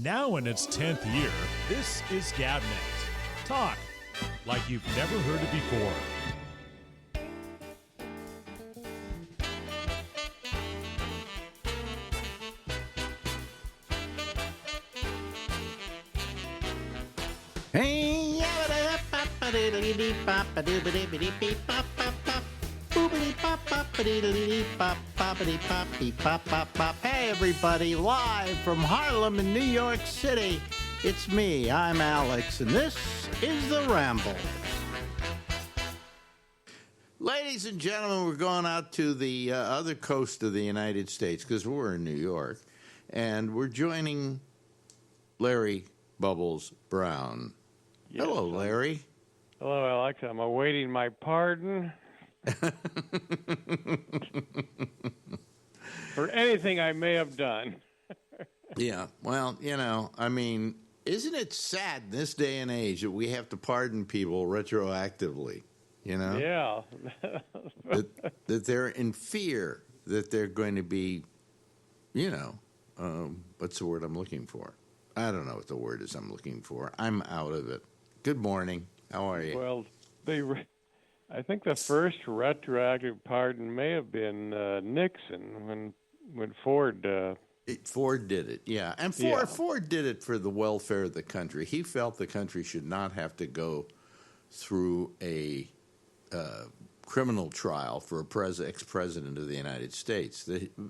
Now in its 10th year, this is Gabnet. Talk like you've never heard it before. Hey, hey everybody, live from Harlem in New York City. It's me, I'm Alex, and this is the Ramble. Ladies and gentlemen, we're going out to the other coast of the United States because we're in New York, and we're joining Larry Bubbles Brown. Yes, Hello, Larry. Hello, Alex. I'm awaiting my pardon for anything I may have done. Yeah, well, isn't it sad in this day and age that we have to pardon people retroactively, Yeah. that they're in fear that they're going to be, what's the word I'm looking for? I don't know what the word is I'm looking for. I'm out of it. Good morning. How are you? Well, I think the first retroactive pardon may have been Nixon when Ford. Ford did it, yeah. And Ford did it for the welfare of the country. He felt the country should not have to go through a criminal trial for a ex-president of the United States.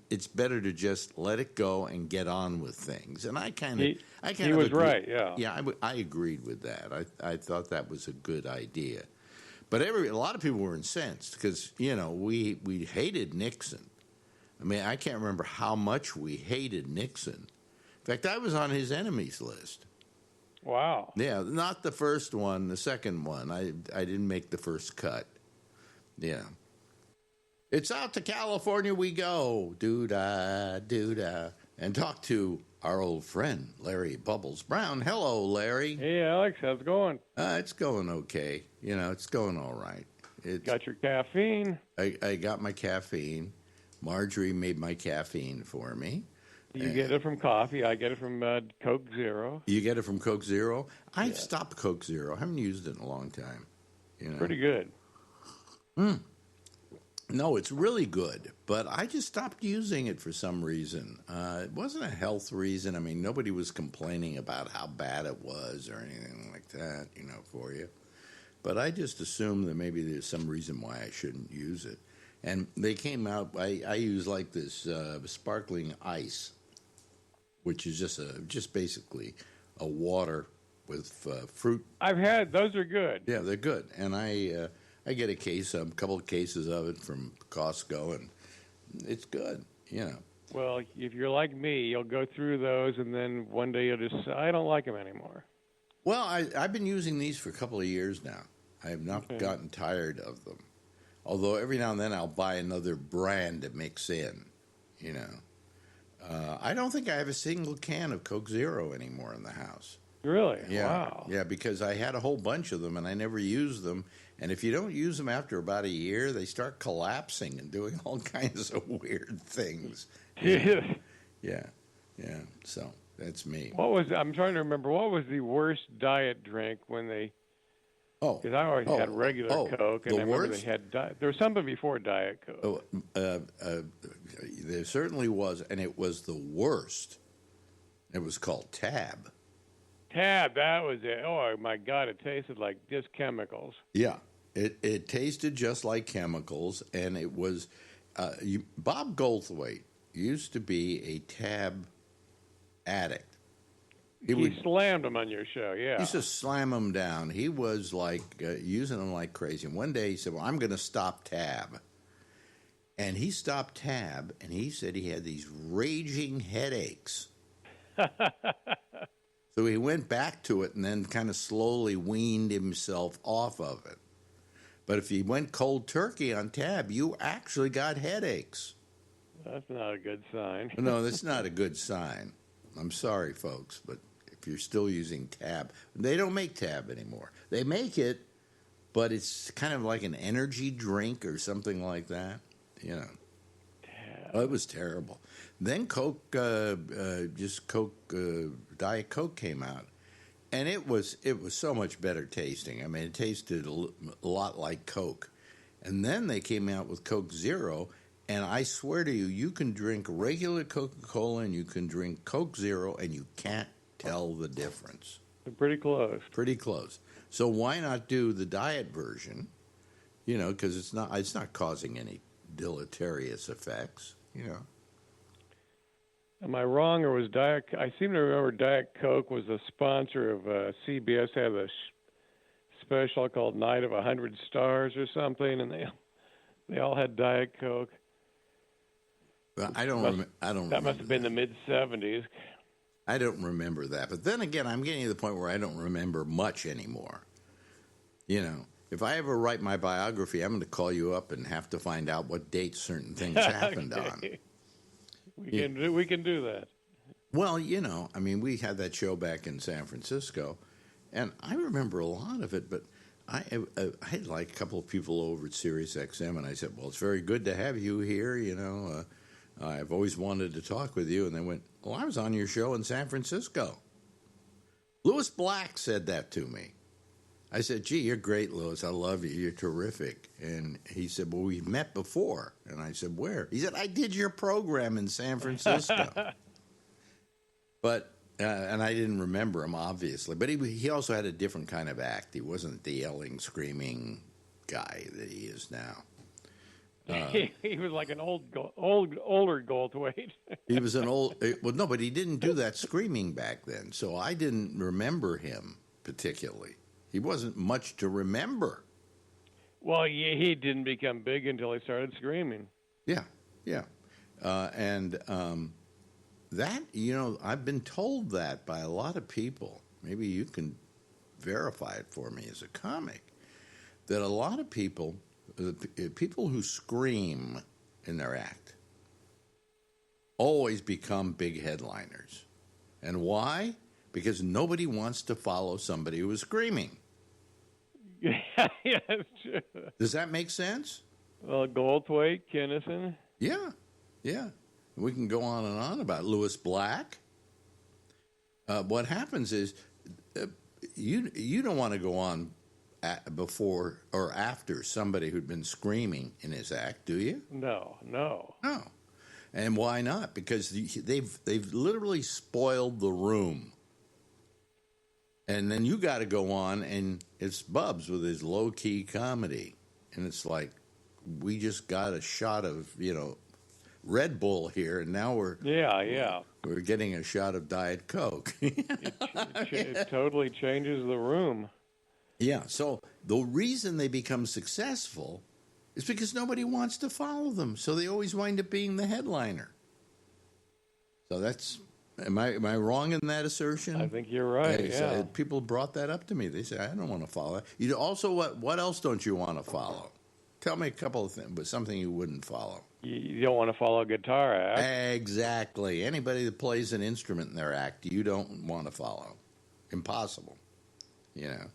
It's better to just let it go and get on with things. And I kind of he was right, yeah. Yeah, I agreed with that. I thought that was a good idea. But a lot of people were incensed because, we hated Nixon. I mean, I can't remember how much we hated Nixon. In fact, I was on his enemies list. Wow. Yeah, not the first one, the second one. I didn't make the first cut. Yeah. It's out to California we go. Doo-dah, doo-dah. And talk to our old friend, Larry Bubbles Brown. Hello, Larry. Hey, Alex. How's it going? It's going okay. It's going all right. Got your caffeine? I got my caffeine. Marjorie made my caffeine for me. You get it from coffee. I get it from Coke Zero. You get it from Coke Zero? I've stopped Coke Zero. I haven't used it in a long time. Pretty good. No, it's really good, but I just stopped using it for some reason. It wasn't a health reason. I mean, nobody was complaining about how bad it was or anything like that, for you. But I just assumed that maybe there's some reason why I shouldn't use it. And they came out, I use like this sparkling ice, which is just basically a water with fruit. I've had, those are good. Yeah, they're good. And I get a couple of cases of it from Costco, and it's good, Well, if you're like me, you'll go through those, and then one day you'll just say, I don't like them anymore. Well, I've been using these for a couple of years now. I have not gotten tired of them. Although every now and then I'll buy another brand to mix in, I don't think I have a single can of Coke Zero anymore in the house. Really? Yeah. Wow. Yeah, because I had a whole bunch of them and I never used them. And if you don't use them after about a year, they start collapsing and doing all kinds of weird things. Yeah. Yeah. So that's me. I'm trying to remember, what was the worst diet drink when they... Because I always had regular Coke, and I remember they had there was something before Diet Coke. There certainly was, and it was the worst. It was called Tab. Tab, that was it. Oh, my God, it tasted like just chemicals. Yeah, it tasted just like chemicals, and it was... Bob Goldthwait used to be a Tab addict. He slammed them on your show, yeah. He used to slam them down. He was like using them like crazy. And one day he said, well, I'm going to stop Tab. And he stopped Tab, and he said he had these raging headaches. So he went back to it and then kind of slowly weaned himself off of it. But if he went cold turkey on Tab, you actually got headaches. That's not a good sign. No, that's not a good sign. I'm sorry, folks, but if you're still using Tab, they don't make Tab anymore. They make it, but it's kind of like an energy drink or something like that. Tab. Oh, it was terrible. Then Coke, Diet Coke came out, and it was so much better tasting. I mean, it tasted a lot like Coke. And then they came out with Coke Zero, and I swear to you, you can drink regular Coca-Cola and you can drink Coke Zero, and you can't tell the difference. They're pretty close. Pretty close. So why not do the diet version? You know, because it's not causing any deleterious effects. You know. Am I wrong, or was Diet? I seem to remember Diet Coke was a sponsor of CBS had a special called Night of 100 Stars or something, and they all had Diet Coke. Well, I don't remember. That must have been the mid-'70s. I don't remember that. But then again, I'm getting to the point where I don't remember much anymore. You know, if I ever write my biography, I'm going to call you up and have to find out what dates certain things happened on. We can do that. Well, you know, I mean, we had that show back in San Francisco, and I remember a lot of it, but I had like a couple of people over at Sirius XM, and I said, well, it's very good to have you here, you know. I've always wanted to talk with you. And they went, well, I was on your show in San Francisco. Louis Black said that to me. I said, gee, you're great, Louis. I love you. You're terrific. And he said, well, we've met before. And I said, where? He said, I did your program in San Francisco. But, and I didn't remember him, obviously. But he also had a different kind of act. He wasn't the yelling, screaming guy that he is now. He was like an older Goldthwait. He was an well, no, but he didn't do that screaming back then. So I didn't remember him particularly. He wasn't much to remember. Well, he didn't become big until he started screaming. Yeah. And that, you know, I've been told that by a lot of people. Maybe you can verify it for me as a comic. That a lot of people who scream in their act always become big headliners. And why? Because nobody wants to follow somebody who is screaming. Yeah, that's true. Does that make sense? Well, Goldthwait, Kinnison. Yeah. We can go on and on about Louis Black. What happens is you don't want to go on before or after somebody who'd been screaming in his act, do you? No. And why not? Because they've literally spoiled the room. And then you got to go on, and it's Bubs with his low-key comedy. And it's like, we just got a shot of, you know, Red Bull here, and now we're getting a shot of Diet Coke. It totally changes the room. Yeah, so the reason they become successful is because nobody wants to follow them, so they always wind up being the headliner. So that's, am I wrong in that assertion? I think you're right. So people brought that up to me. They said, I don't want to follow. You also, what else don't you want to follow? Tell me a couple of things, but something you wouldn't follow. You don't want to follow a guitar act. Exactly. Anybody that plays an instrument in their act, you don't want to follow. Impossible. You know.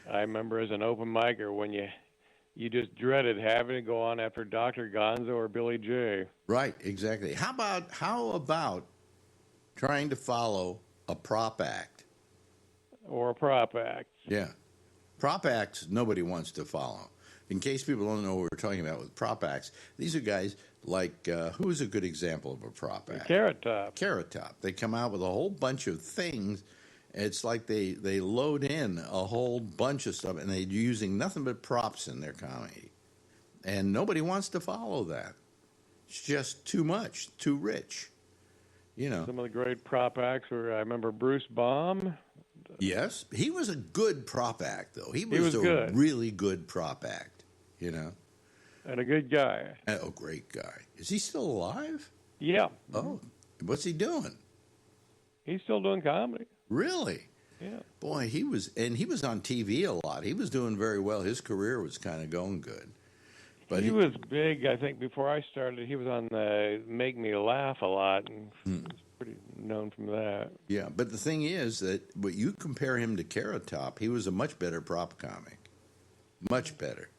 I remember as an open micer when you just dreaded having to go on after Dr. Gonzo or Billy J. Right, exactly. How about trying to follow a prop act? Or a prop act. Yeah. Prop acts nobody wants to follow. In case people don't know what we're talking about with prop acts, these are guys like, who's a good example of a prop act? Carrot Top. Carrot Top. They come out with a whole bunch of things. It's like they load in a whole bunch of stuff, and they're using nothing but props in their comedy. And nobody wants to follow that. It's just too much, too rich. You know. Some of the great prop acts were, I remember Bruce Baum. Yes. He was a good prop act, though. He was a really good prop act, you know. And a good guy. Oh, great guy. Is he still alive? Yeah. Oh, what's he doing? He's still doing comedy. Really? Yeah. Boy, he was on TV a lot. He was doing very well. His career was kind of going good. But he was big, I think, before I started. He was on the Make Me Laugh a lot, and was pretty known from that. Yeah, but the thing is that when you compare him to Carrot Top, he was a much better prop comic. Much better.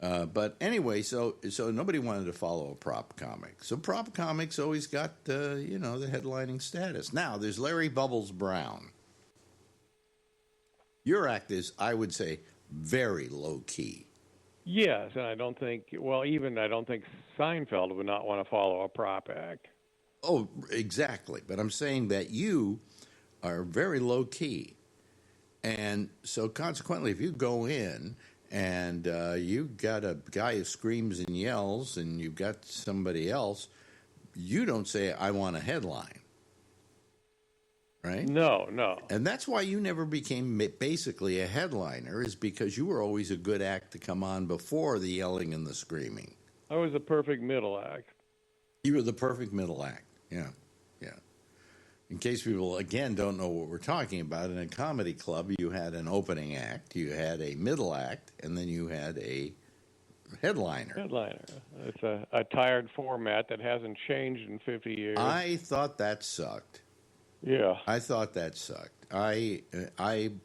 But anyway, so nobody wanted to follow a prop comic. So prop comics always got the headlining status. Now there's Larry Bubbles Brown. Your act is, I would say, very low key. Yes, and I don't think Seinfeld would not want to follow a prop act. Oh, exactly. But I'm saying that you are very low key. And so consequently, if you go in and you've got a guy who screams and yells and you've got somebody else, you don't say, I want a headline. Right? No. And that's why you never became basically a headliner, is because you were always a good act to come on before the yelling and the screaming. I was the perfect middle act. You were the perfect middle act. Yeah. In case people, again, don't know what we're talking about, in a comedy club, you had an opening act, you had a middle act, and then you had a headliner. It's a tired format that hasn't changed in 50 years. I thought that sucked. Yeah. I thought that sucked. I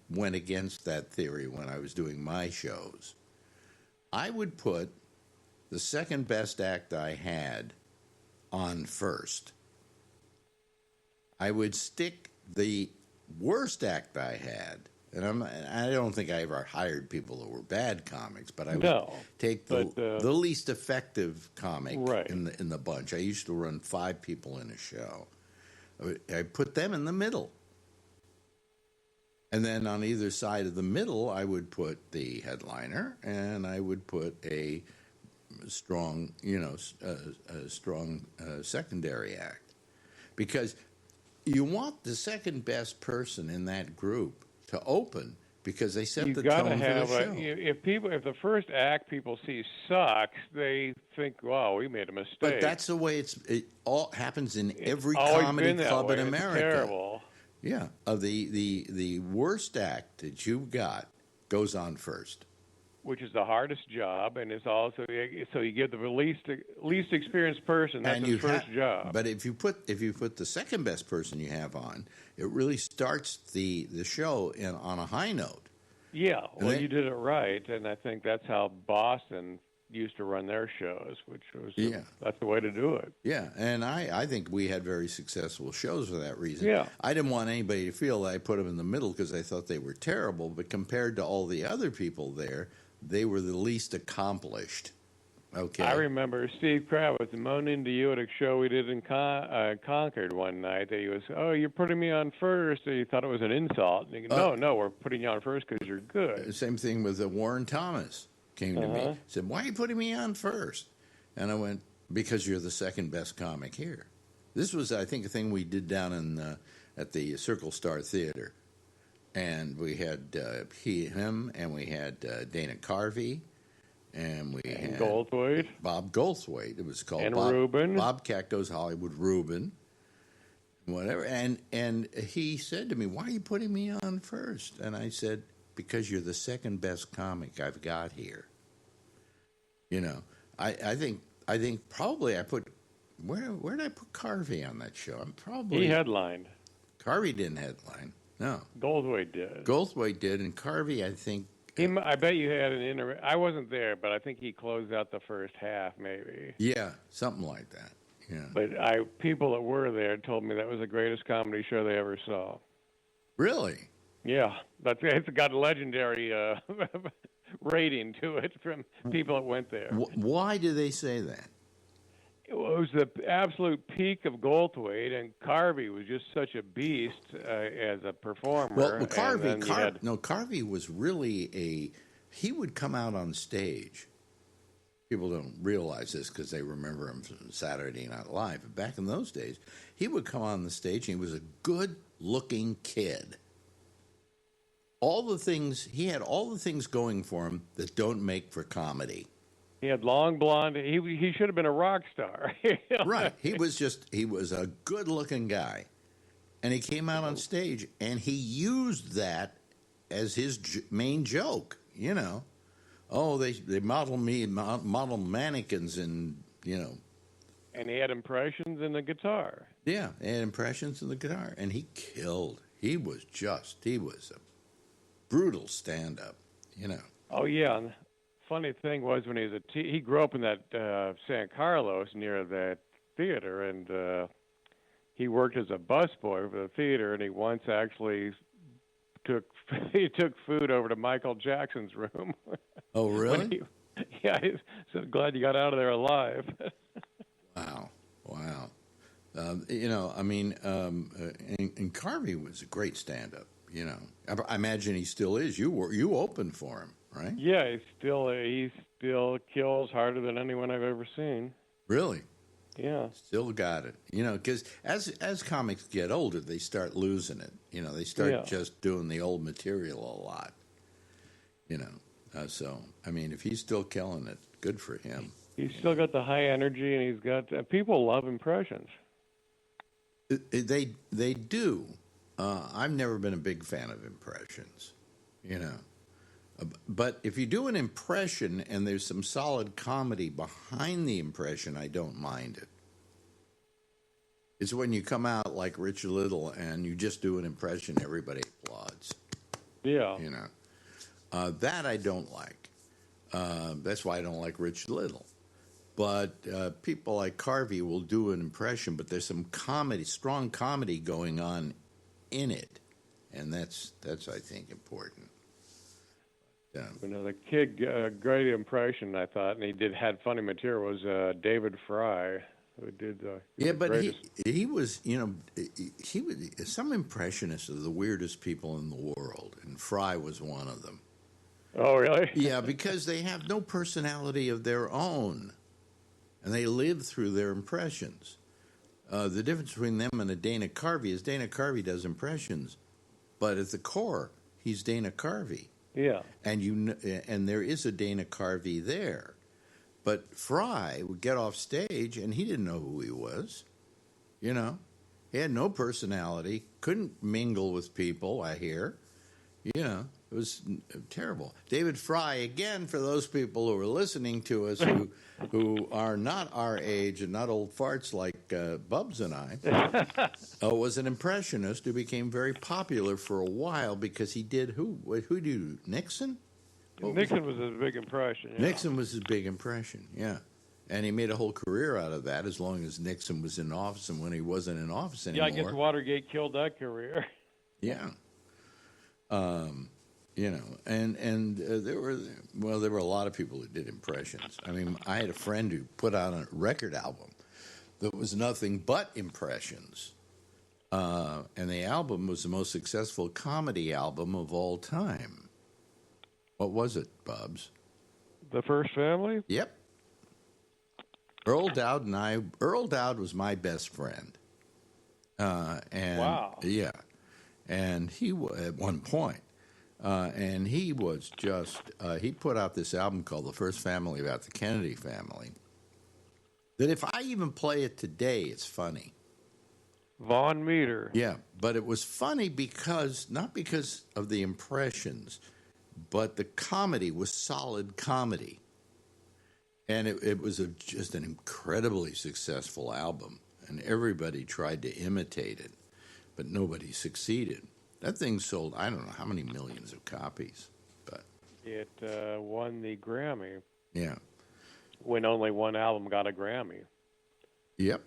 went against that theory when I was doing my shows. I would put the second best act I had on first. I would stick the worst act I had, and I don't think I ever hired people that were bad comics, but I would take the least effective comic in the bunch. I used to run 5 people in a show. I put them in the middle. And then on either side of the middle, I would put the headliner, and I would put a strong, secondary act. Because you want the second best person in that group to open, because they set the tone for the show. If the first act people see sucks, they think, "Wow, we made a mistake." But that's the way it all happens in every comedy club in America. It's terrible. Yeah, the worst act that you've got goes on first, which is the hardest job, and it's also so you give the least experienced person that's his first job. But if you put the second best person you have on, it really starts the show on a high note. Yeah, well, you did it right, and I think that's how Boston used to run their shows, which was that's the way to do it. Yeah, and I think we had very successful shows for that reason. Yeah. I didn't want anybody to feel that I put them in the middle because I thought they were terrible, but compared to all the other people there, they were the least accomplished. Okay. I remember Steve Kravitz moaning to you at a show we did in Concord one night that he was, "Oh, you're putting me on first." And he thought it was an insult. And he goes, no, we're putting you on first because you're good. Same thing with Warren Thomas came to me. Said, "Why are you putting me on first?" And I went, "Because you're the second best comic here." This was, I think, a thing we did down at the Circle Star Theater. And we had him, and we had Dana Carvey, and we had Goldthwait. Bob Goldthwait. It was called and Rubin. Bobcat Goes Hollywood, Rubin, whatever. And he said to me, "Why are you putting me on first?" And I said, "Because you're the second best comic I've got here." I think probably I put where did I put Carvey on that show? He headlined. Carvey didn't headline. No. Goldthwait did. Goldthwait did, and Carvey, I think. I bet you had an I wasn't there, but I think he closed out the first half, maybe. Yeah, something like that. Yeah. But people that were there told me that was the greatest comedy show they ever saw. Really? Yeah, it's got a legendary rating to it from people that went there. Why do they say that? It was the absolute peak of Goldthwait, and Carvey was just such a beast as a performer. Well, Carvey was really he would come out on stage. People don't realize this because they remember him from Saturday Night Live. But back in those days, he would come on the stage, and he was a good-looking kid. He had all the things going for him that don't make for comedy. He had long blonde. He should have been a rock star. Right. He was a good-looking guy, and he came out on stage, and he used that as his main joke. Oh, they model mannequins, and And he had impressions in the guitar. Yeah, he had impressions in the guitar, and he killed. He was a brutal stand-up. Oh yeah. funny thing was when he was he grew up in that San Carlos near that theater, and he worked as a busboy for the theater, and he once actually took he took food over to Michael Jackson's room. Oh, really? Yeah, he's so glad you got out of there alive. Wow. Wow. And Carvey was a great stand-up. I imagine he still is. You opened for him, right? Yeah, he still kills harder than anyone I've ever seen. Really? Yeah. Still got it. Because as comics get older, they start losing it. They start just doing the old material a lot. If he's still killing it, good for him. He's still got the high energy, and he's got people love impressions. They do. I've never been a big fan of impressions, But if you do an impression and there's some solid comedy behind the impression, I don't mind it. It's when you come out like Richard Little and you just do an impression, everybody applauds. Yeah. That I don't like. That's why I don't like Richard Little. But people like Carvey will do an impression, but there's some comedy, strong comedy going on in it, and that's I think important. The kid, great impression, I thought, and he had funny material. Was David Fry, who did the but greatest. he was he was some impressionists are the weirdest people in the world, and Fry was one of them. Oh, really? Yeah, because they have no personality of their own, and they live through their impressions. The difference between them and a Dana Carvey is Dana Carvey does impressions, but at the core, he's Dana Carvey. Yeah. And there is a Dana Carvey there. But Fry would get off stage, and he didn't know who he was. He had no personality, couldn't mingle with people, I hear. It was terrible. David Fry, again, for those people who are listening to us who are not our age and not old farts like Bubs and I, was an impressionist who became very popular for a while because he did who do you, Nixon? Nixon was a big impression. Yeah. Nixon was his big impression, yeah. And he made a whole career out of that as long as Nixon was in office, and when he wasn't in office anymore. Yeah, I guess Watergate killed that career. Yeah. There were a lot of people who did impressions. I had a friend who put out a record album that was nothing but impressions. And the album was the most successful comedy album of all time. What was it, Bubs? The First Family? Yep. Earl Dowd was my best friend. Wow. Yeah. And he at one point. And he was just, he put out this album called The First Family about the Kennedy family. That if I even play it today, it's funny. Von Meter. Yeah, but it was funny not because of the impressions, but the comedy was solid comedy. And it was just an incredibly successful album. And everybody tried to imitate it, but nobody succeeded. That thing sold, I don't know how many millions of copies, but It won the Grammy. Yeah. When only one album got a Grammy. Yep.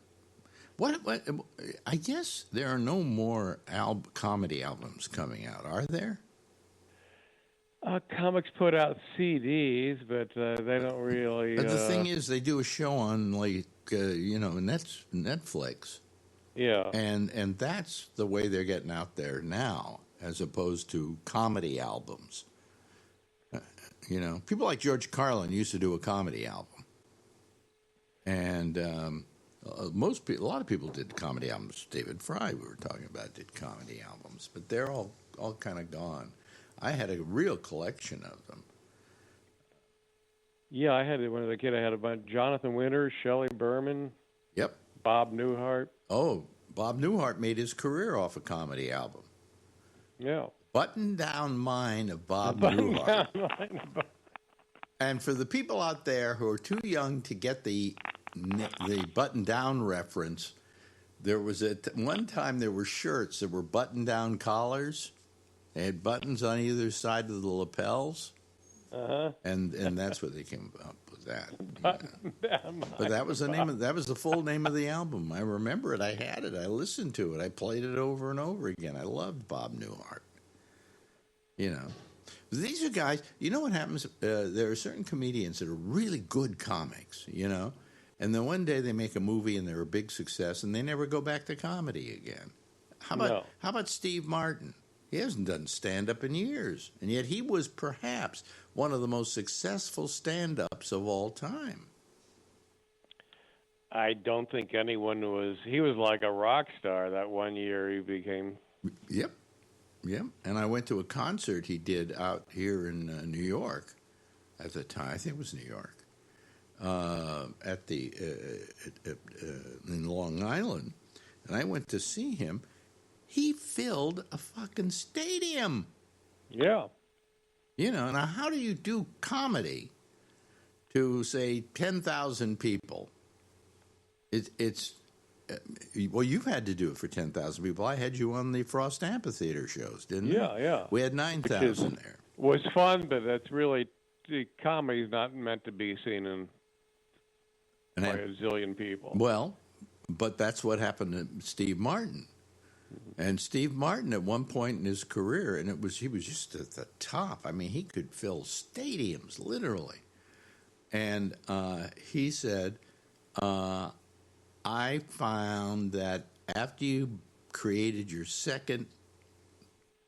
What I guess there are no more comedy albums coming out, are there? Comics put out CDs, but they don't really. But the thing is, they do a show on Netflix. Yeah. And that's the way they're getting out there now, as opposed to comedy albums. People like George Carlin used to do a comedy album, and a lot of people did comedy albums. David Fry, we were talking about, did comedy albums, but they're all kind of gone. I had a real collection of them. Yeah, I had it when I was a kid. I had a bunch: Jonathan Winters, Shelley Berman. Yep. Bob Newhart. Oh, Bob Newhart made his career off a comedy album. Yeah. Button Down Mind of Bob Newhart. And for the people out there who are too young to get the button down reference, there was one time there were shirts that were button down collars. They had buttons on either side of the lapels. and that's what they came up with that. But that was the full name of the album. I remember it. I had it. I listened to it. I played it over and over again. I loved Bob Newhart. You know, these are guys. You know what happens? There are certain comedians that are really good comics. You know, and then one day they make a movie and they're a big success, and they never go back to comedy again. How about Steve Martin? He hasn't done stand-up in years, and yet he was perhaps one of the most successful stand-ups of all time. I don't think anyone was. He was like a rock star that one year he became. Yep. And I went to a concert he did out here in New York at the time. I think it was New York, in Long Island, and I went to see him. He filled a fucking stadium. Yeah. You know, now how do you do comedy to, say, 10,000 people? It's well, you've had to do it for 10,000 people. I had you on the Frost Amphitheater shows, didn't we? Yeah. We had 9,000 there. Was fun, but that's really, the comedy's not meant to be seen by a zillion people. Well, but that's what happened to Steve Martin. And Steve Martin, at one point in his career, and he was just at the top. I mean, he could fill stadiums, literally. And he said, I found that after you created your second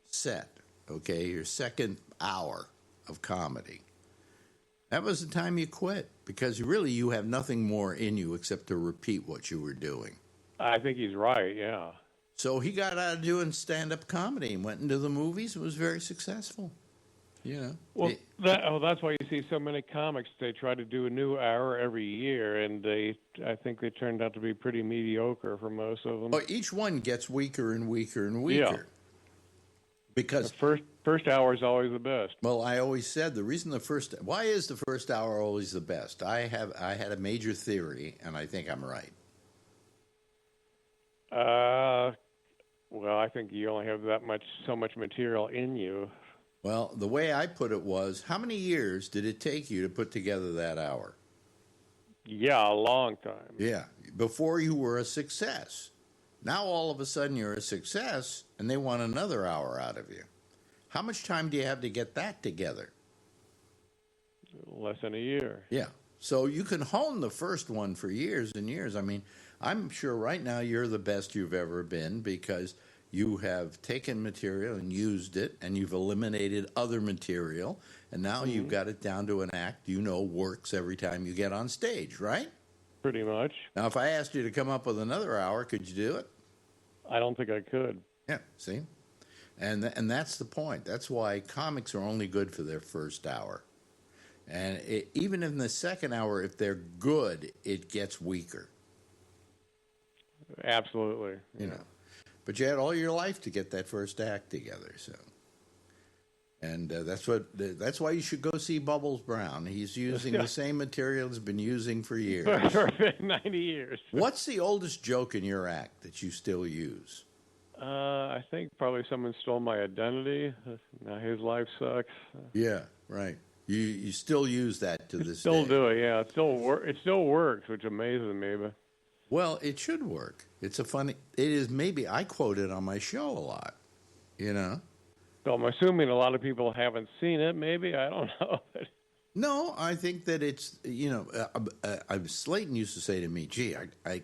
set, okay, your second hour of comedy, that was the time you quit, because really you have nothing more in you except to repeat what you were doing. I think he's right, yeah. So he got out of doing stand-up comedy and went into the movies and was very successful. You know. Well, that's why you see so many comics. They try to do a new hour every year, and I think they turned out to be pretty mediocre for most of them. Well, each one gets weaker and weaker and weaker. Yeah. Because the first hour is always the best. Well, I always said why is the first hour always the best? I had a major theory, and I think I'm right. Well, I think you only have so much material in you. Well, the way I put it was, how many years did it take you to put together that hour? Yeah, a long time. Yeah, before you were a success. Now all of a sudden you're a success, and they want another hour out of you. How much time do you have to get that together? Less than a year. Yeah, so you can hone the first one for years and years. I mean, I'm sure right now you're the best you've ever been, because you have taken material and used it, and you've eliminated other material, and now you've got it down to an act works every time you get on stage, right? Pretty much. Now, if I asked you to come up with another hour, could you do it? I don't think I could. Yeah, see? And that's the point. That's why comics are only good for their first hour. And even in the second hour, if they're good, it gets weaker. Absolutely. You know. But you had all your life to get that first act together, so. And that's why you should go see Bubbles Brown. He's using the same material he's been using for years. For 90 years. What's the oldest joke in your act that you still use? I think probably someone stole my identity. Now his life sucks. Yeah, right. You still use that to this day. Still do it, yeah. It still works, which amazes me. But well, it should work. It is maybe, I quote it on my show a lot, you know. So I'm assuming a lot of people haven't seen it, maybe. I don't know. No, I think that it's, Slayton used to say to me, gee, I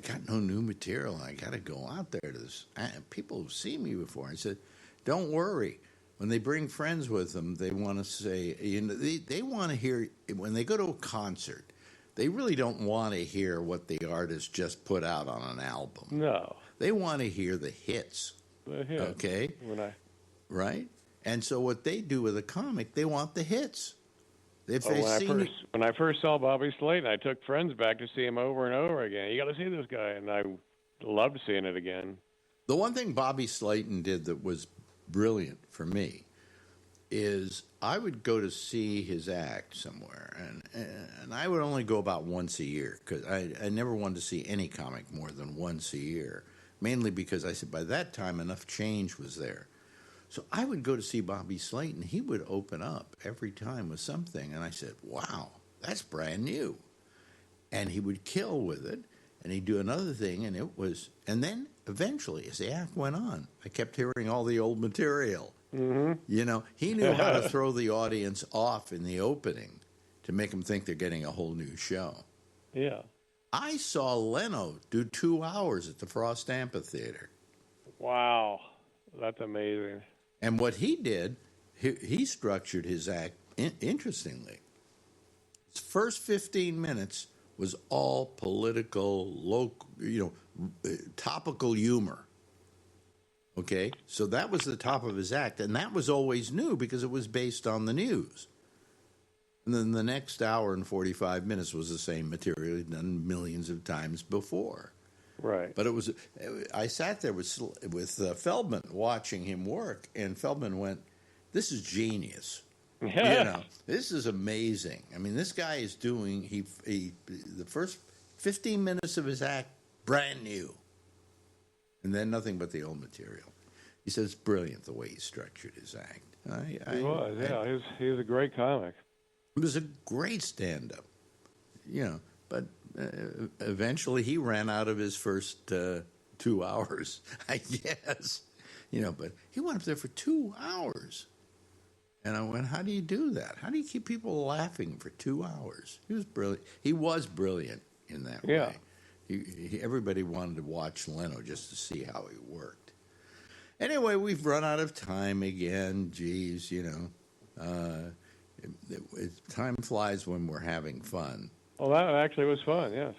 got no new material. I got to go out there to this. People have seen me before. I said, don't worry. When they bring friends with them, they want to say, they want to hear, when they go to a concert, they really don't want to hear what the artist just put out on an album. No. They want to hear the hits. The hits. Okay? Right? And so what they do with a comic, they want the hits. When I first saw Bobby Slayton, I took friends back to see him over and over again. You got to see this guy, and I loved seeing it again. The one thing Bobby Slayton did that was brilliant for me is I would go to see his act somewhere, and I would only go about once a year, because I never wanted to see any comic more than once a year, mainly because I said by that time enough change was there. So I would go to see Bobby Slayton. He would open up every time with something. And I said, wow, that's brand new. And he would kill with it. And he'd do another thing. And then eventually, as the act went on, I kept hearing all the old material. Mm-hmm. You know, he knew how to throw the audience off in the opening to make them think they're getting a whole new show. Yeah. I saw Leno do 2 hours at the Frost Amphitheater. Wow. That's amazing. And what he did, he structured his act interestingly. His first 15 minutes was all political, local, topical humor. Okay? So that was the top of his act. And that was always new because it was based on the news. And then the next hour and 45 minutes was the same material he'd done millions of times before. Right. But I sat there with Feldman watching him work, and Feldman went, "This is genius. This is amazing. I mean, this guy is doing the first 15 minutes of his act brand new, and then nothing but the old material." He says, "It's brilliant the way he structured his act." He was. He was a great comic. It was a great stand-up, but eventually he ran out of his first 2 hours, I guess, but he went up there for 2 hours. And I went, how do you do that? How do you keep people laughing for 2 hours? He was brilliant. He was brilliant in that way. Everybody wanted to watch Leno just to see how he worked. Anyway, we've run out of time again. Geez, time flies when we're having fun. Well, that actually was fun, yes.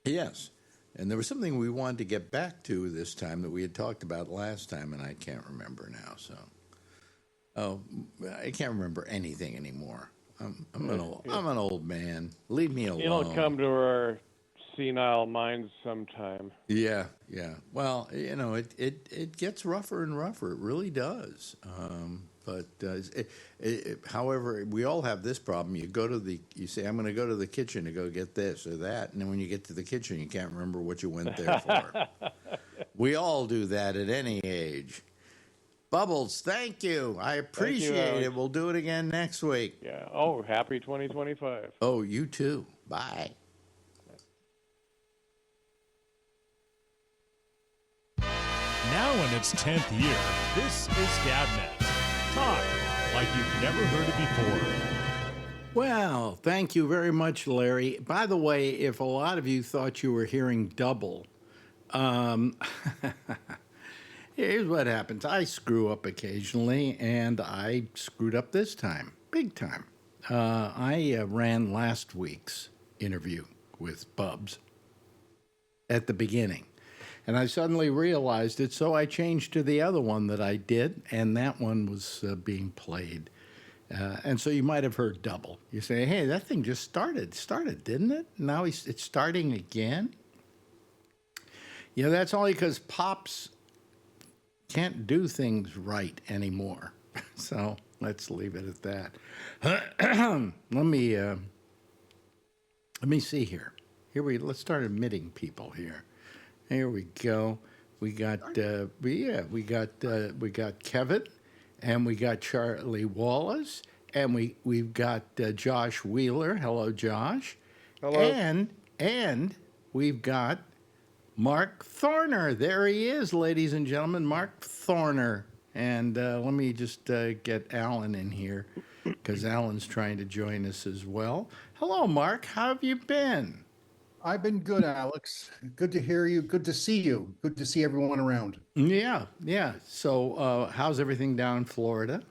Yes. And there was something we wanted to get back to this time that we had talked about last time, and I can't remember now. So, I can't remember anything anymore. I'm an old man. Leave me alone. It'll come to our senile minds sometime. Yeah. Well, it gets rougher and rougher. It really does. But however, we all have this problem. You say, I'm going to go to the kitchen to go get this or that, and then when you get to the kitchen, you can't remember what you went there for. We all do that at any age. Bubbles, thank you. I appreciate it. We'll do it again next week. Yeah. Oh, happy 2025. Oh, you too. Bye. Now in its 10th year, this is GabNet. Talk like you've never heard it before. Well, thank you very much, Larry. By the way, if a lot of you thought you were hearing double, here's what happens. I screw up occasionally, and I screwed up this time, big time. I ran last week's interview with Bubs at the beginning. And I suddenly realized it, so I changed to the other one that I did, and that one was being played. And so you might have heard double. You say, hey, that thing just started, didn't it? Now it's starting again? That's only because Pops can't do things right anymore. So let's leave it at that. Let me see here. Let's start admitting people here. Here we go. We got Kevin, and we got Charlie Wallace, and we've got Josh Wheeler. Hello, Josh. Hello. And we've got Mark Thorner. There he is, ladies and gentlemen, Mark Thorner. And let me just get Alan in here because Alan's trying to join us as well. Hello, Mark. How have you been? I've been good, Alex. Good to hear you. Good to see you. Good to see everyone around. Yeah. So how's everything down in Florida?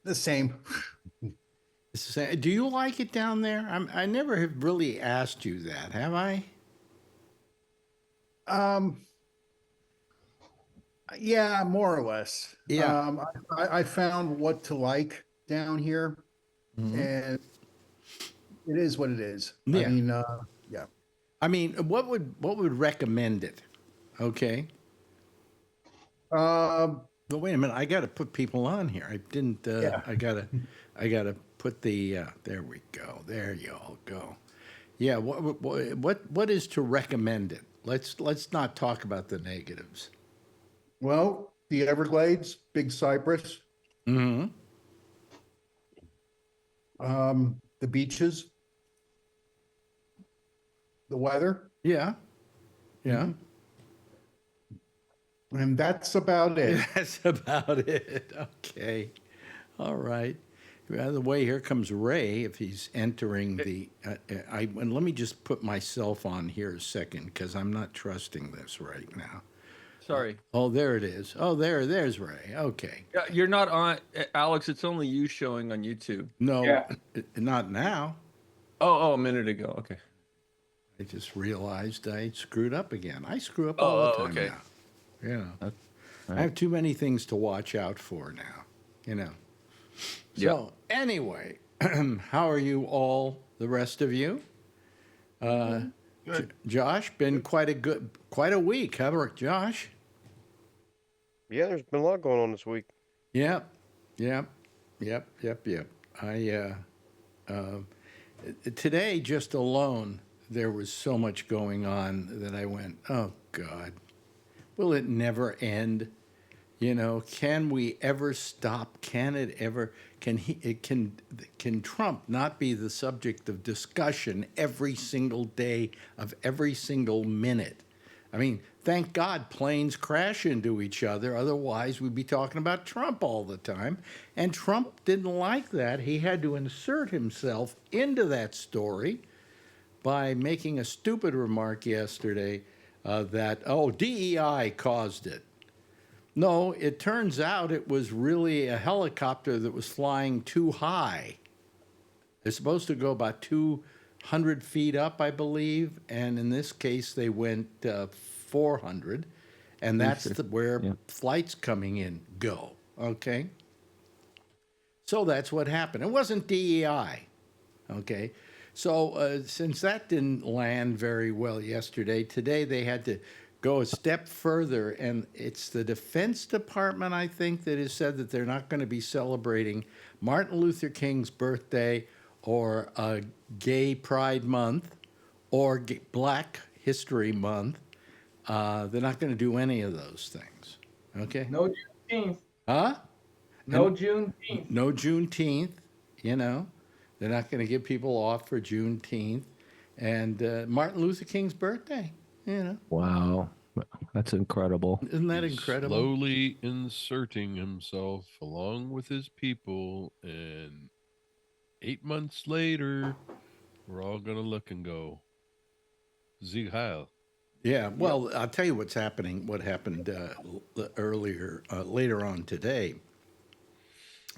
The same. Do you like it down there? I never have really asked you that, have I? Yeah, more or less. Yeah. I found what to like down here, and it is what it is. Yeah. Yeah. I mean, what would recommend it? Okay. But wait a minute, I got to put people on here. I didn't. Yeah. I gotta put the. There we go. There you all go. Yeah. What is to recommend it? Let's not talk about the negatives. Well, the Everglades, Big Cypress, Mm-hmm. the beaches, the weather, Yeah. Yeah. and that's about it. That's about it. Okay. All right. By the way, here comes Ray. If he's entering the, and let me just put myself on here a second because I'm not trusting this right now. Sorry. Oh, there it is. Oh, there's Ray. Okay. Yeah, you're not on, Alex. It's only you showing on YouTube. No, Yeah. not now. Oh, a minute ago. Okay. I just realized I screwed up again. I screw up all the time okay. now. Yeah. Right. I have too many things to watch out for now, you know. So, anyway, how are you all, the rest of you? Good. Josh, been quite a week, huh, Josh? Yeah, there's been a lot going on this week. Yep. Today, just alone, there was so much going on that I went, oh, God, will it never end? You know, can we ever stop? Can it ever? Can Trump not be the subject of discussion every single day of every single minute? I mean, thank God planes crash into each other. Otherwise, we'd be talking about Trump all the time. And Trump didn't like that. He had to insert himself into that story by making a stupid remark yesterday that, oh, DEI caused it. No, it turns out it was really a helicopter that was flying too high. They're supposed to go about 200 feet up, I believe, and in this case they went 400, and that's where flights coming in go, okay? So that's what happened. It wasn't DEI, okay? So since that didn't land very well yesterday, today they had to go a step further, and it's the Defense Department, I think, that has said that they're not going to be celebrating Martin Luther King's birthday or Gay Pride Month or Black History Month. They're not going to do any of those things. Okay? No Juneteenth. Huh? No Juneteenth. No Juneteenth, you know. They're not going to give people off for Juneteenth. And Martin Luther King's birthday, you know. Wow. That's incredible. Isn't that incredible? Slowly inserting himself along with his people, and 8 months later, we're all going to look and go, Sieg Heil. Yeah, well, I'll tell you what's happening. What happened later on today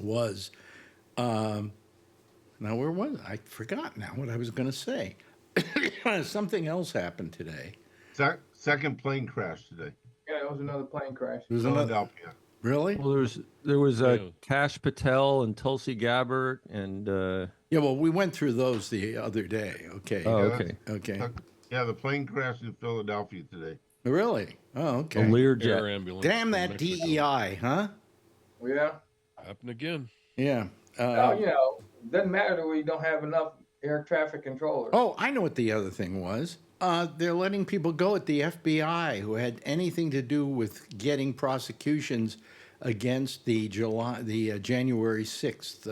was, now where was I? I forgot now what I was going to say. Something else happened today. Second plane crash today. Yeah, it was another plane crash. There was another, Philadelphia. really? Well, there was Kash Patel and Tulsi Gabbard and Yeah, well, we went through those the other day. Okay. oh, Yeah, okay. Okay. Yeah, the plane crashed in Philadelphia today. Really? Oh, okay. A Learjet. Air ambulance. Damn from that Mexico. DEI, huh? Yeah. Happened again. Yeah. Now, you know, doesn't matter that we don't have enough air traffic controllers. Oh, I know what the other thing was. They're letting people go at the FBI who had anything to do with getting prosecutions against the January 6th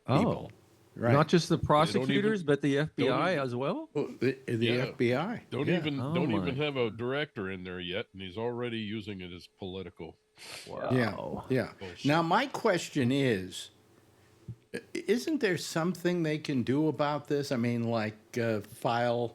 people. Right. Not just the even- prosecutors, but the FBI even- as well. Oh, the Yeah. FBI. Don't Yeah. even Oh, don't my. even have a director in there yet, and he's already using it as political. Yeah. Wow. Yeah. Bullshit. Now, my question is, isn't there something they can do about this? I mean, like file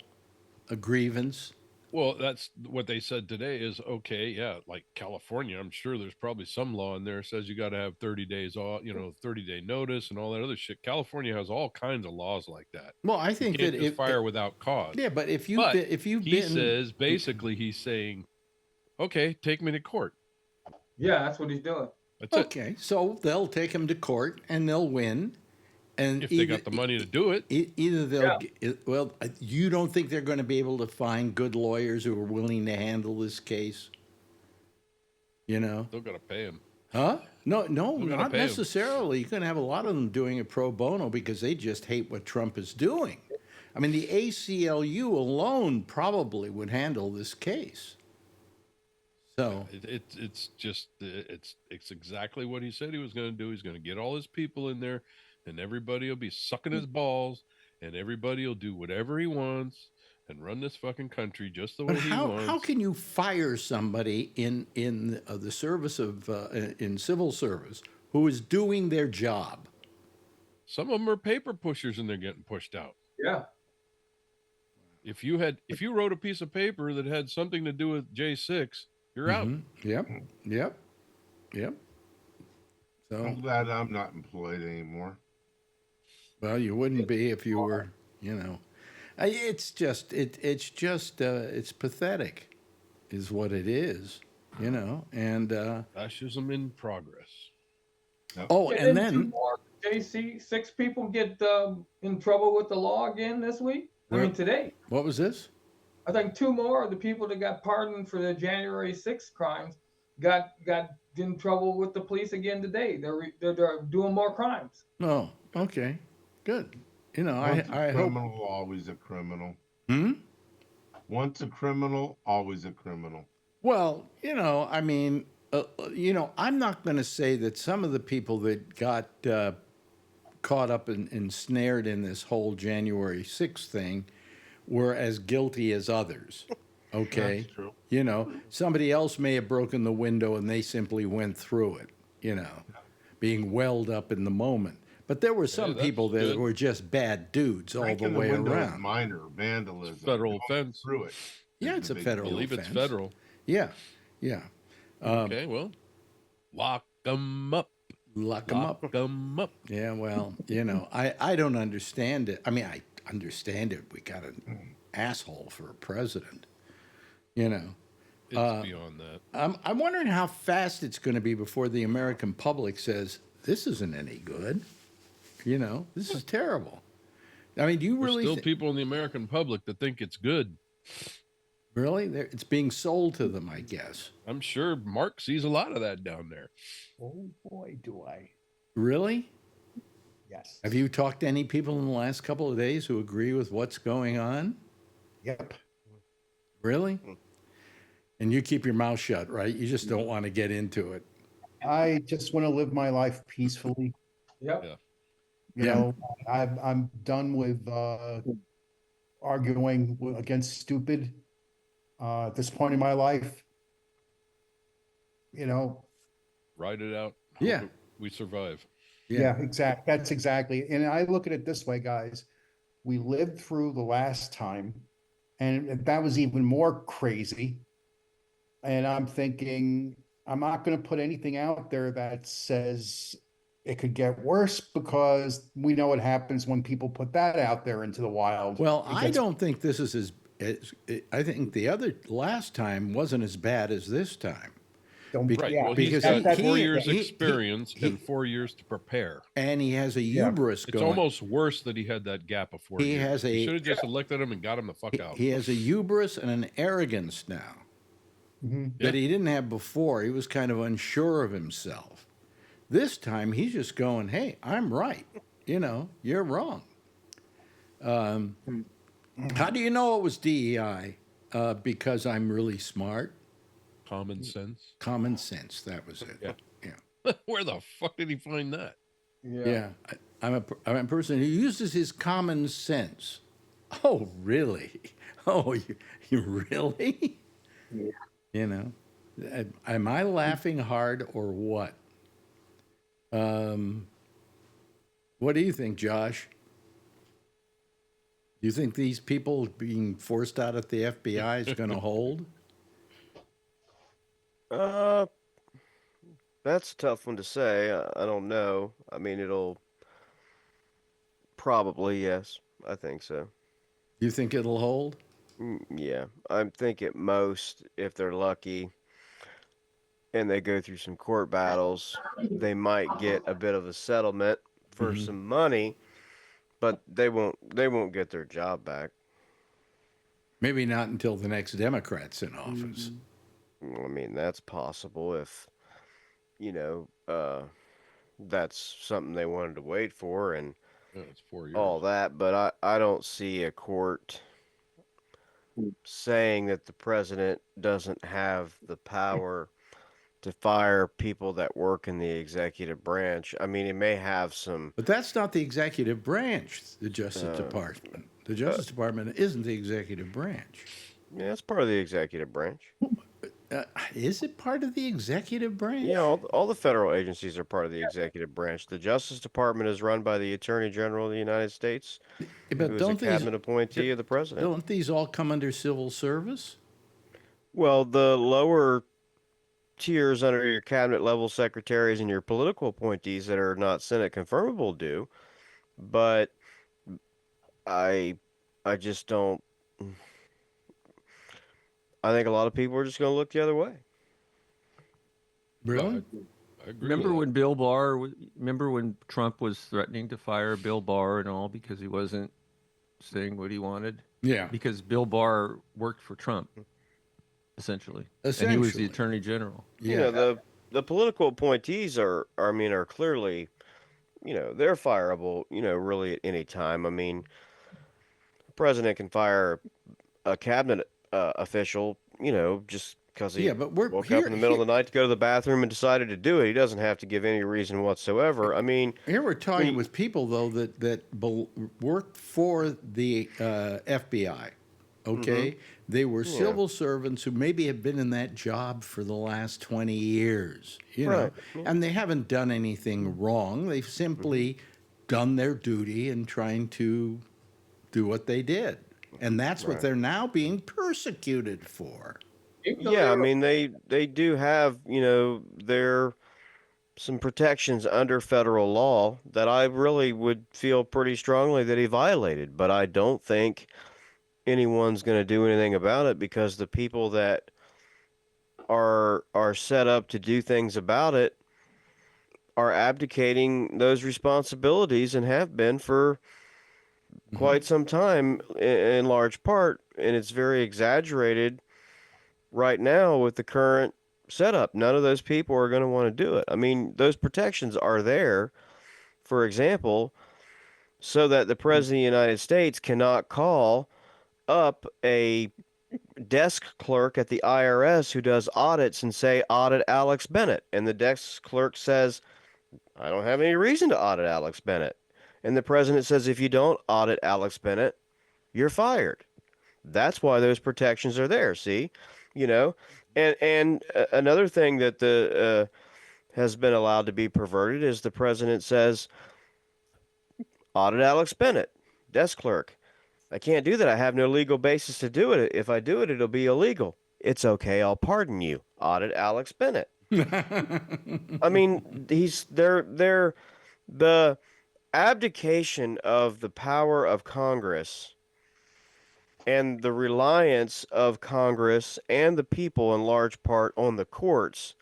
a grievance? Well, that's what they said today is okay. Yeah, like California, I'm sure there's probably some law in there that says you got to have 30 days off, 30-day notice and all that other shit. California has all kinds of laws like that. Well, I You think can't that just if fire without cause. yeah, but if you But if you've he been says basically he's saying, okay, take me to court. Yeah, that's what he's doing. That's it. okay, so they'll take him to court and they'll win, and If they got the money to do it. either they'll well, you don't think they're going to be able to find good lawyers who are willing to handle this case? You know, Still got to pay him. huh? No, We're gonna not pay 'em. necessarily. You're going to have a lot of them doing it pro bono because they just hate what Trump is doing. I mean, the ACLU alone probably would handle this case. So It's just it's exactly what he said he was going to do. He's going to get all his people in there, and everybody will be sucking his balls, and everybody will do whatever he wants and run this fucking country just the but way he how wants. can you fire somebody in the service of in civil service who is doing their job? Some of them are paper pushers, and they're getting pushed out. Yeah. If you wrote a piece of paper that had something to do with J6, you're out. Yep, yep, yep. So I'm glad I'm not employed anymore. well, you wouldn't be if you were, you know. It's just it's pathetic, is what it is, you know. And Fascism in progress. oh, Yeah, and didn't then two more JC 6 people get in trouble with the law again this week? I mean today. what was this? I think 2 more of the people that got pardoned for the January 6th crimes got in trouble with the police again today. They're doing more crimes. Oh, okay, good. You know, Once I a hope. criminal, always a criminal. Hmm? Once a criminal, always a criminal. Well, you know, I mean, you know, I'm not going to say that some of the people that got caught up and ensnared in this whole January 6th thing were as guilty as others. Okay. That's true. You know, somebody else may have broken the window and they simply went through it, you know, being welled up in the moment. But there were some that's people that good. were just bad dudes all the Breaking way window is around. minor vandalism. Federal Going offense. Through it. Yeah, is it's the a big federal I believe offense. it's federal. Yeah, yeah. Okay, well, lock them up. Lock them up. Lock them up. Yeah, well, you know, I don't understand it. I mean, I understand it. We got an asshole for a president, you know. It's beyond that. I'm wondering how fast it's going to be before the American public says, this isn't any good. You know, this is terrible. I mean, do you There's really still people in the American public that think it's good. really? It's being sold to them, I guess. I'm sure Mark sees a lot of that down there. Oh boy, do I. Really? Yes. Have you talked to any people in the last couple of days who agree with what's going on? Yep. Really? And you keep your mouth shut, right? You just don't want to get into it. I just want to live my life peacefully. Yep. Yeah. You Yeah. know, I'm done with arguing against stupid at this point in my life. You know, Ride it out. Hope Yeah. we survive. yeah, exactly. That's exactly. And I look at it this way, guys. We lived through the last time, and that was even more crazy. And I'm thinking, I'm not going to put anything out there that says it could get worse, because we know what happens when people put that out there into the wild. Well, It I gets- don't think this is I think the other last time wasn't as bad as this time. don't- Right. yeah, Well, because he's got he- 4 he- years he- experience he- and 4 years to prepare. And he has a hubris It's going. almost worse that he had that gap of 4 He years. has You a- should have just elected him and got him the fuck out. He has a hubris and an arrogance now that he didn't have before. He was kind of unsure of himself. This time he's just going, "Hey, I'm right. You know, you're wrong." How do you know it was DEI? Because I'm really smart. Common sense. Common sense. That was it. Yeah. Yeah. Where the fuck did he find that? Yeah. I'm a person who uses his common sense. Oh, really? Oh, you really? Yeah. You know, am I laughing hard or what? What do you think, Josh? Do you think these people being forced out at the FBI is going to hold? That's a tough one to say. I don't know. I mean, it'll probably, yes. I think so. You think it'll hold? Yeah. I think at most, if they're lucky and they go through some court battles, they might get a bit of a settlement for some money, but they won't get their job back. Maybe not until the next Democrat's in office. I mean, that's possible if, that's something they wanted to wait for and Yeah, it's 4 years. all that. But I don't see a court saying that the president doesn't have the power to fire people that work in the executive branch. I mean, it may have some. But that's not the executive branch, the Justice Uh, Department. The Justice Department isn't the executive branch. Yeah, it's part of the executive branch. Is it part of the executive branch? Yeah, all the federal agencies are part of the executive branch. The Justice Department is run by the Attorney General of the United States, But who is a cabinet appointee of the president. Don't these all come under civil service? Well, the lower tiers under your cabinet level secretaries and your political appointees that are not Senate confirmable do, but I just don't. I think a lot of people are just going to look the other way. Really? I agree Remember with when Bill Barr? Remember when Trump was threatening to fire Bill Barr and all because he wasn't saying what he wanted? Yeah. Because Bill Barr worked for Trump, essentially. And he was the Attorney General. Yeah. You know, the political appointees are clearly, they're fireable, really at any time. I mean, the president can fire a cabinet official, just because he woke up in the middle of the night to go to the bathroom and decided to do it. He doesn't have to give any reason whatsoever. I mean, here we're talking with people though that worked for the FBI. Okay, they were civil servants who maybe have been in that job for the last 20 years. You know, and they haven't done anything wrong. They've simply done their duty in trying to do what they did. And that's what they're now being persecuted for. Yeah, I mean, they do have, some protections under federal law that I really would feel pretty strongly that he violated. But I don't think anyone's going to do anything about it because the people that are set up to do things about it are abdicating those responsibilities and have been for quite some time in large part, and it's very exaggerated right now with the current setup. None of those people are going to want to do it. I mean, those protections are there, for example, so that the president of the United States cannot call up a desk clerk at the IRS who does audits and say, audit Alex Bennett. And the desk clerk says, I don't have any reason to audit Alex Bennett. And the president says, if you don't audit Alex Bennett, you're fired. That's why those protections are there. See, and another thing that has been allowed to be perverted is the president says, audit Alex Bennett, desk clerk. I can't do that. I have no legal basis to do it. If I do it, it'll be illegal. It's okay. I'll pardon you. Audit Alex Bennett. I mean, they're the abdication of the power of Congress and the reliance of Congress and the people in large part on the courts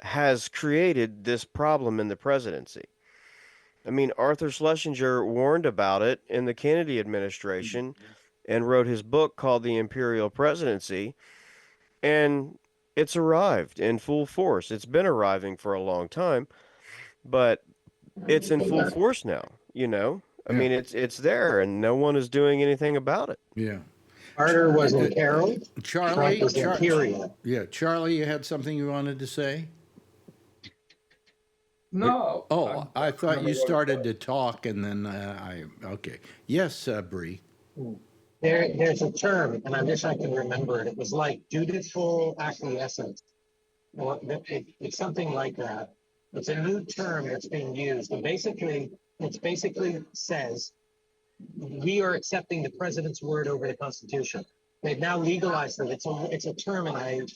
has created this problem in the presidency. I mean, Arthur Schlesinger warned about it in the Kennedy administration and wrote his book called The Imperial Presidency, and it's arrived in full force. It's been arriving for a long time, but it's in full force now, I mean, it's there, and no one is doing anything about it. Yeah. Carter was in Carroll. Charlie, Trump was in Imperial. Yeah, Charlie, you had something you wanted to say? No. Oh, I thought you started to talk, and then okay. Yes, Bree. There's a term, and I wish I could remember it. It was like dutiful acquiescence. Well, it's something like that. It's a new term that's being used, and it basically says we are accepting the president's word over the Constitution. They've now legalized it. It's a term, and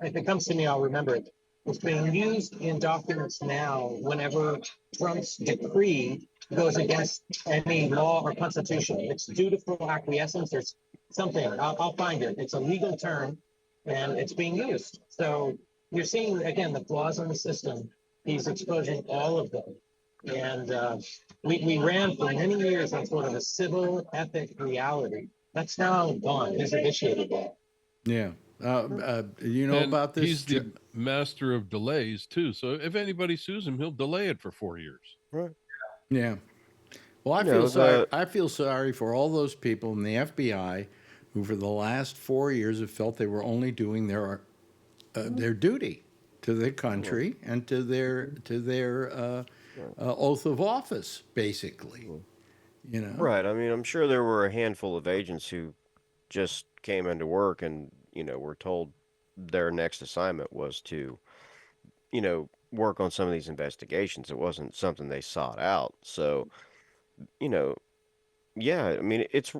if it comes to me, I'll remember it. It's being used in documents now whenever Trump's decree goes against any law or constitution. It's dutiful acquiescence. There's something, I'll find it. It's a legal term, and it's being used. So you're seeing, again, the flaws in the system. He's exposing all of them. And we ran for many years on sort of a civil ethic reality. That's now gone. He's initiated that. Yeah. You know about this? He's the master of delays too. So if anybody sues him, he'll delay it for 4 years. Right. Yeah. Well, I feel sorry for all those people in the FBI who for the last 4 years have felt they were only doing their duty to their country and to their oath of office, basically. You know, Right. I mean, I'm sure there were a handful of agents who just came into work and, were told their next assignment was to, work on some of these investigations. It wasn't something they sought out. So, you know, yeah, I mean, it's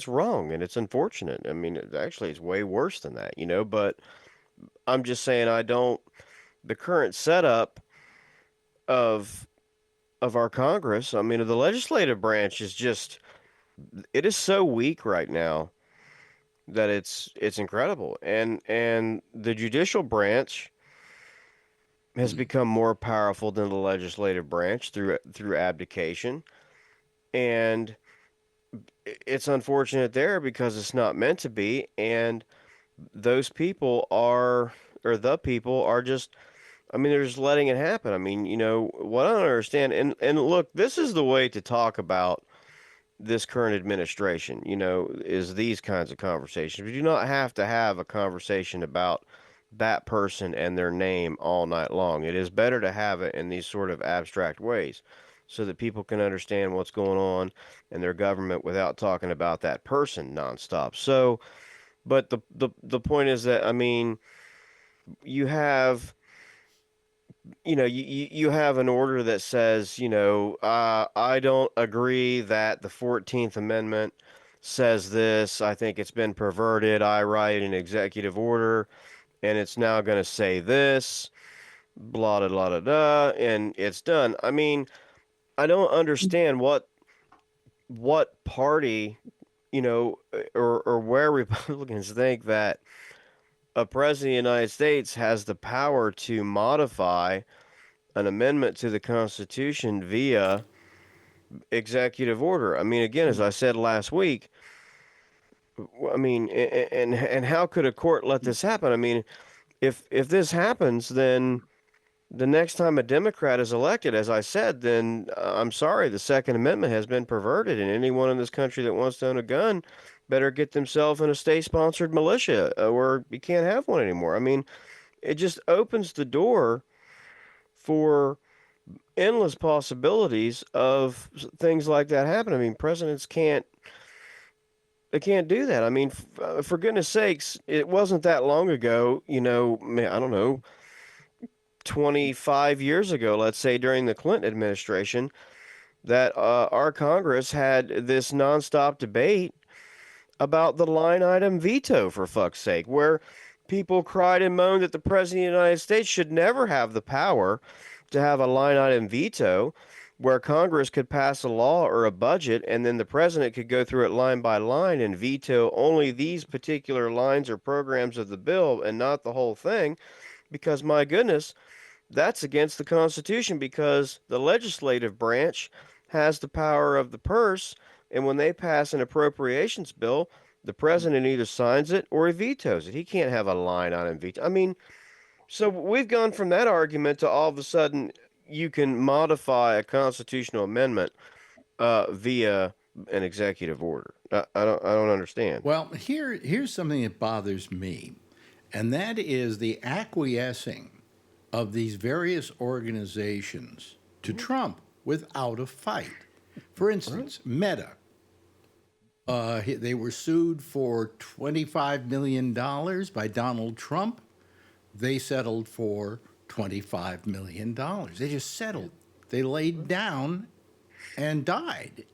wrong and it's unfortunate. I mean, actually, it's way worse than that, but I'm just saying the current setup of our Congress, I mean, the legislative branch it is so weak right now that it's incredible. And the judicial branch has become more powerful than the legislative branch through abdication. And it's unfortunate there because it's not meant to be. And those people or the people are just, I mean, they're just letting it happen. I mean, what I don't understand, and look, this is the way to talk about this current administration, is these kinds of conversations. We do not have to have a conversation about that person and their name all night long. It is better to have it in these sort of abstract ways so that people can understand what's going on in their government without talking about that person nonstop. So, but the point is that, I mean, you have you have an order that says, I don't agree that the 14th Amendment says this. I think it's been perverted. I write an executive order and it's now going to say this, blah, blah, blah, blah, and it's done. I mean, I don't understand what party, or where Republicans think that a president of the United States has the power to modify an amendment to the Constitution via executive order. I mean, again, as I said last week, I mean, and how could a court let this happen? I mean, if this happens, then the next time a Democrat is elected, as I said, then I'm sorry, the Second Amendment has been perverted, and anyone in this country that wants to own a gun better get themselves in a state-sponsored militia, or you can't have one anymore. I mean, it just opens the door for endless possibilities of things like that happen. I mean, presidents can't do that. I mean, for goodness sakes, it wasn't that long ago, I don't know, 25 years ago, let's say during the Clinton administration, that our Congress had this nonstop debate about the line item veto, for fuck's sake, where people cried and moaned that the president of the United States should never have the power to have a line item veto, where Congress could pass a law or a budget and then the president could go through it line by line and veto only these particular lines or programs of the bill and not the whole thing, because my goodness, that's against the Constitution, because the legislative branch has the power of the purse, and when they pass an appropriations bill, the president either signs it or he vetoes it. He can't have a line item veto. I mean, so we've gone from that argument to all of a sudden you can modify a constitutional amendment via an executive order. I don't understand. well, here's something that bothers me, and that is the acquiescing of these various organizations to Trump without a fight. For instance, Meta. They were sued for $25 million by Donald Trump. They settled for $25 million. They just settled. They laid down and died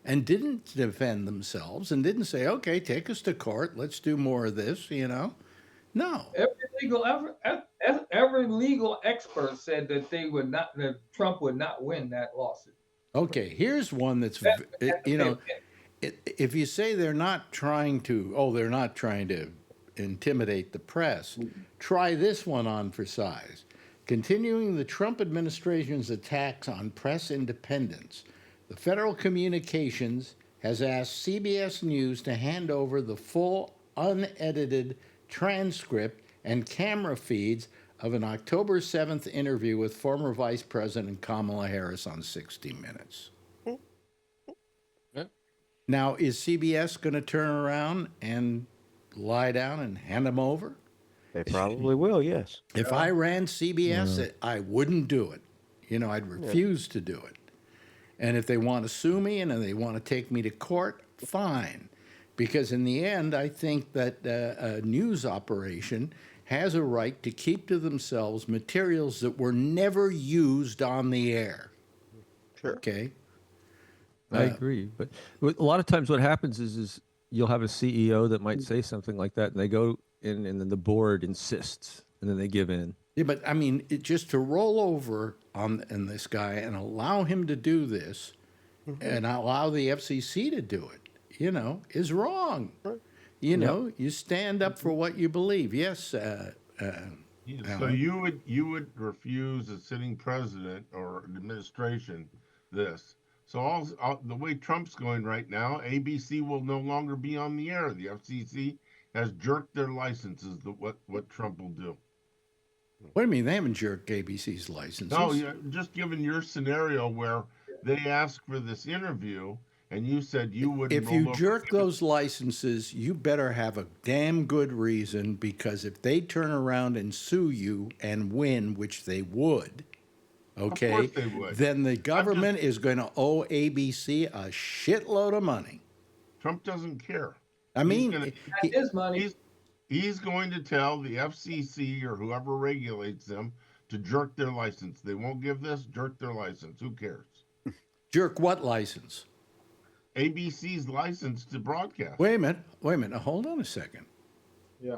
and didn't defend themselves and didn't say, okay, take us to court. Let's do more of this, No. Every legal expert said that that Trump would not win that lawsuit. Okay, here's one that's, if you say they're not trying to intimidate the press, try this one on for size. Continuing the Trump administration's attacks on press independence, the Federal Communications has asked CBS News to hand over the full, unedited transcript and camera feeds of an October 7th interview with former Vice President Kamala Harris on 60 Minutes. Now, is CBS going to turn around and lie down and hand them over? They probably will, yes. If I ran CBS, I wouldn't do it. I'd refuse to do it. And if they want to sue me and they want to take me to court, fine. Because in the end, I think that a news operation has a right to keep to themselves materials that were never used on the air. Sure. Okay? I agree. But a lot of times what happens is you'll have a CEO that might say something like that, and they go in, and then the board insists, and then they give in. Yeah, but I mean, just to roll over on this guy and allow him to do this and allow the FCC to do it, is wrong. Right. You stand up for what you believe. Yes. So Alan? you would refuse a sitting president or an administration this. So all the way Trump's going right now, ABC will no longer be on the air. The FCC has jerked their licenses. What Trump will do. What do you mean? They haven't jerked ABC's licenses. No, just given your scenario where they asked for this interview and you said you wouldn't. If you jerk those licenses, you better have a damn good reason, because if they turn around and sue you and win, which they would, okay, of course they would. Then the government is going to owe ABC a shitload of money. Trump doesn't care. I mean, That's his money. He's going to tell the FCC or whoever regulates them to jerk their license. They won't give this, jerk their license. Who cares? Jerk what license? ABC's license to broadcast. Wait a minute. Hold on a second. Yeah.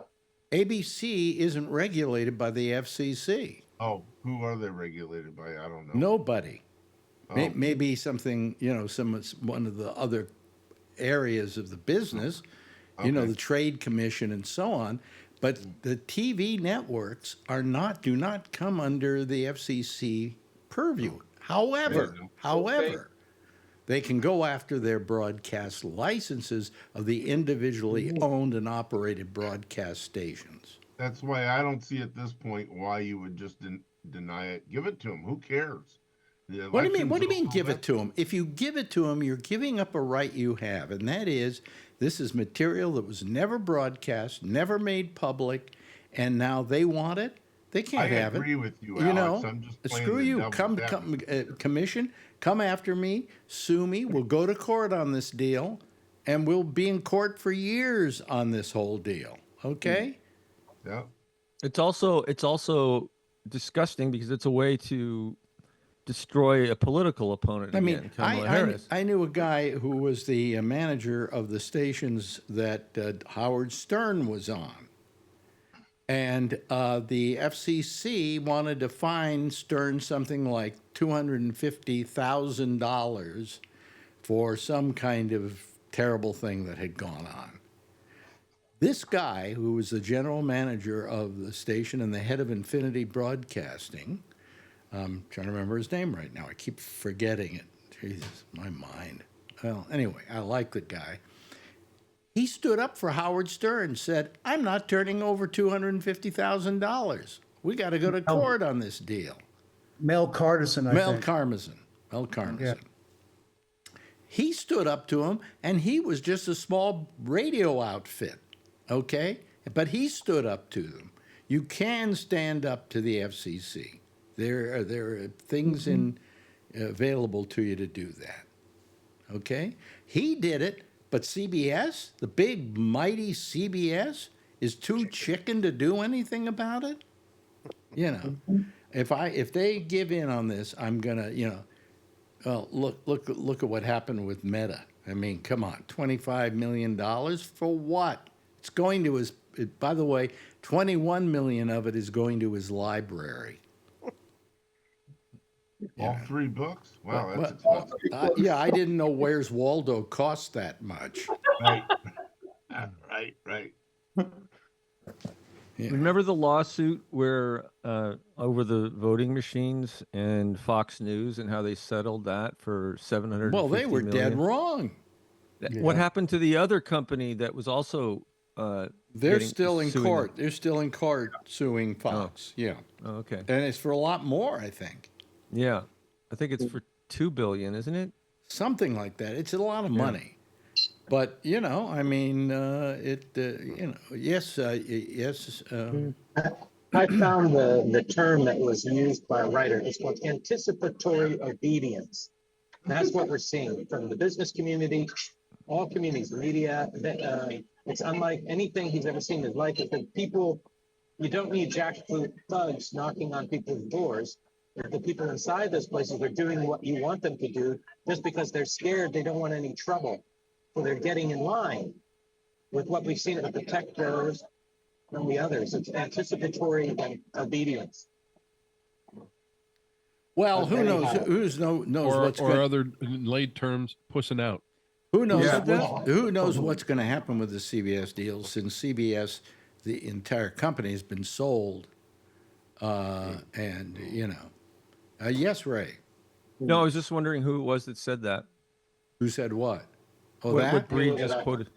ABC isn't regulated by the FCC. Oh, who are they regulated by? I don't know. Nobody. Oh. Maybe something, one of the other areas of the business, the Trade Commission and so on. But the TV networks do not come under the FCC purview. However, they can go after their broadcast licenses of the individually owned and operated broadcast stations. That's why I don't see at this point why you would just deny it. Give it to them. Who cares? What do you mean give it to them? If you give it to them, you're giving up a right you have, and that is, this is material that was never broadcast, never made public, and now they want it. They can't have it. I agree with you, Alex. I'm just playing screw the you. devil's Commission, come after me, sue me. We'll go to court on this deal, and we'll be in court for years on this whole deal. Okay? Yeah. It's also disgusting because it's a way to destroy a political opponent. I mean, again, Kamala Harris. I knew a guy who was the manager of the stations that Howard Stern was on. And the FCC wanted to fine Stern something like $250,000 for some kind of terrible thing that had gone on. This guy, who was the general manager of the station and the head of Infinity Broadcasting, I'm trying to remember his name right now. I keep forgetting it. Jesus, my mind. Well, anyway, I like the guy. He stood up for Howard Stern, said, I'm not turning over $250,000. We got to go to court on this deal. Mel Carmison, I think. Mel Carmison. Yeah. He stood up to him, and he was just a small radio outfit, okay? But he stood up to them. You can stand up to the FCC. There are things available to you to do that, okay? He did it. But CBS, the big, mighty CBS, is too chicken to do anything about it. If they give in on this, I'm gonna, well, look at what happened with Meta. I mean, come on, $25 million for what? It's going to his. By the way, 21 million of it is going to his library. All 3 books? Wow, that's expensive. Yeah, I didn't know Where's Waldo cost that much. Right. Right. Yeah. Remember the lawsuit where over the voting machines and Fox News and how they settled that for $750 Well, they were million? dead wrong. What happened to the other company that was also They're still in court. them? They're still in court suing Fox. Yeah. Oh, okay. And it's for a lot more, I think. Yeah. I think it's for $2 billion, isn't it? Something like that. It's a lot of money. But I mean, yes, yes. I found the term that was used by a writer. It's called anticipatory obedience. That's what we're seeing from the business community, all communities, media. It's unlike anything he's ever seen in his life. Is that people, you don't need jackboot thugs knocking on people's doors. If the people inside those places are doing what you want them to do, just because they're scared, they don't want any trouble. So they're getting in line with what we've seen with the tech terrorists and the others. It's anticipatory obedience. Well, who knows? Knows what's or other late terms, pussing out. Who knows what's going to happen with the CBS deal, since CBS, the entire company, has been sold, and yes, Ray. No, I was just wondering who it was that said that. Who said what? Oh, what Bree just quoted.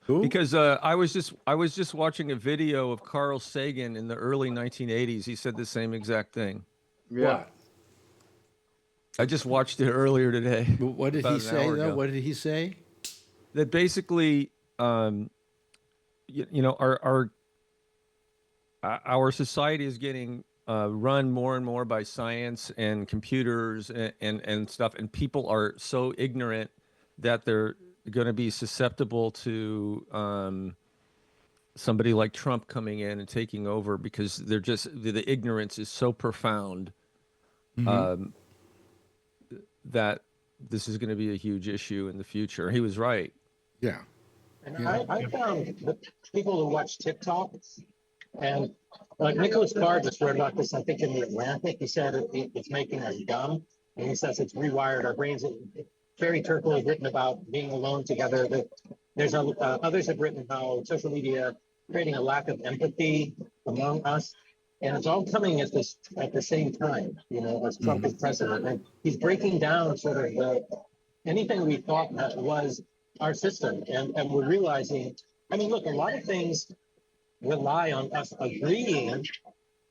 Who? Because I was just watching a video of Carl Sagan in the early 1980s. He said the same exact thing. Yeah. What? I just watched it earlier today. What did he say, though? What did he say? That basically, our society is getting run more and more by science and computers and stuff, and people are so ignorant that they're going to be susceptible to somebody like Trump coming in and taking over, because they're just the ignorance is so profound. Mm-hmm. That this is going to be a huge issue in the future. He was right. Yeah. And I found that people who watch TikTok, and like Nicholas Carr just wrote about this, I think, in the Atlantic. He said it's making us dumb, and he says it's rewired our brains. Jerry Turkle has written about being alone together. There's others have written how social media creating a lack of empathy among us. And it's all coming at the same time, as Trump is president. And he's breaking down sort of anything we thought that was our system. And we're realizing, I mean, look, a lot of things rely on us agreeing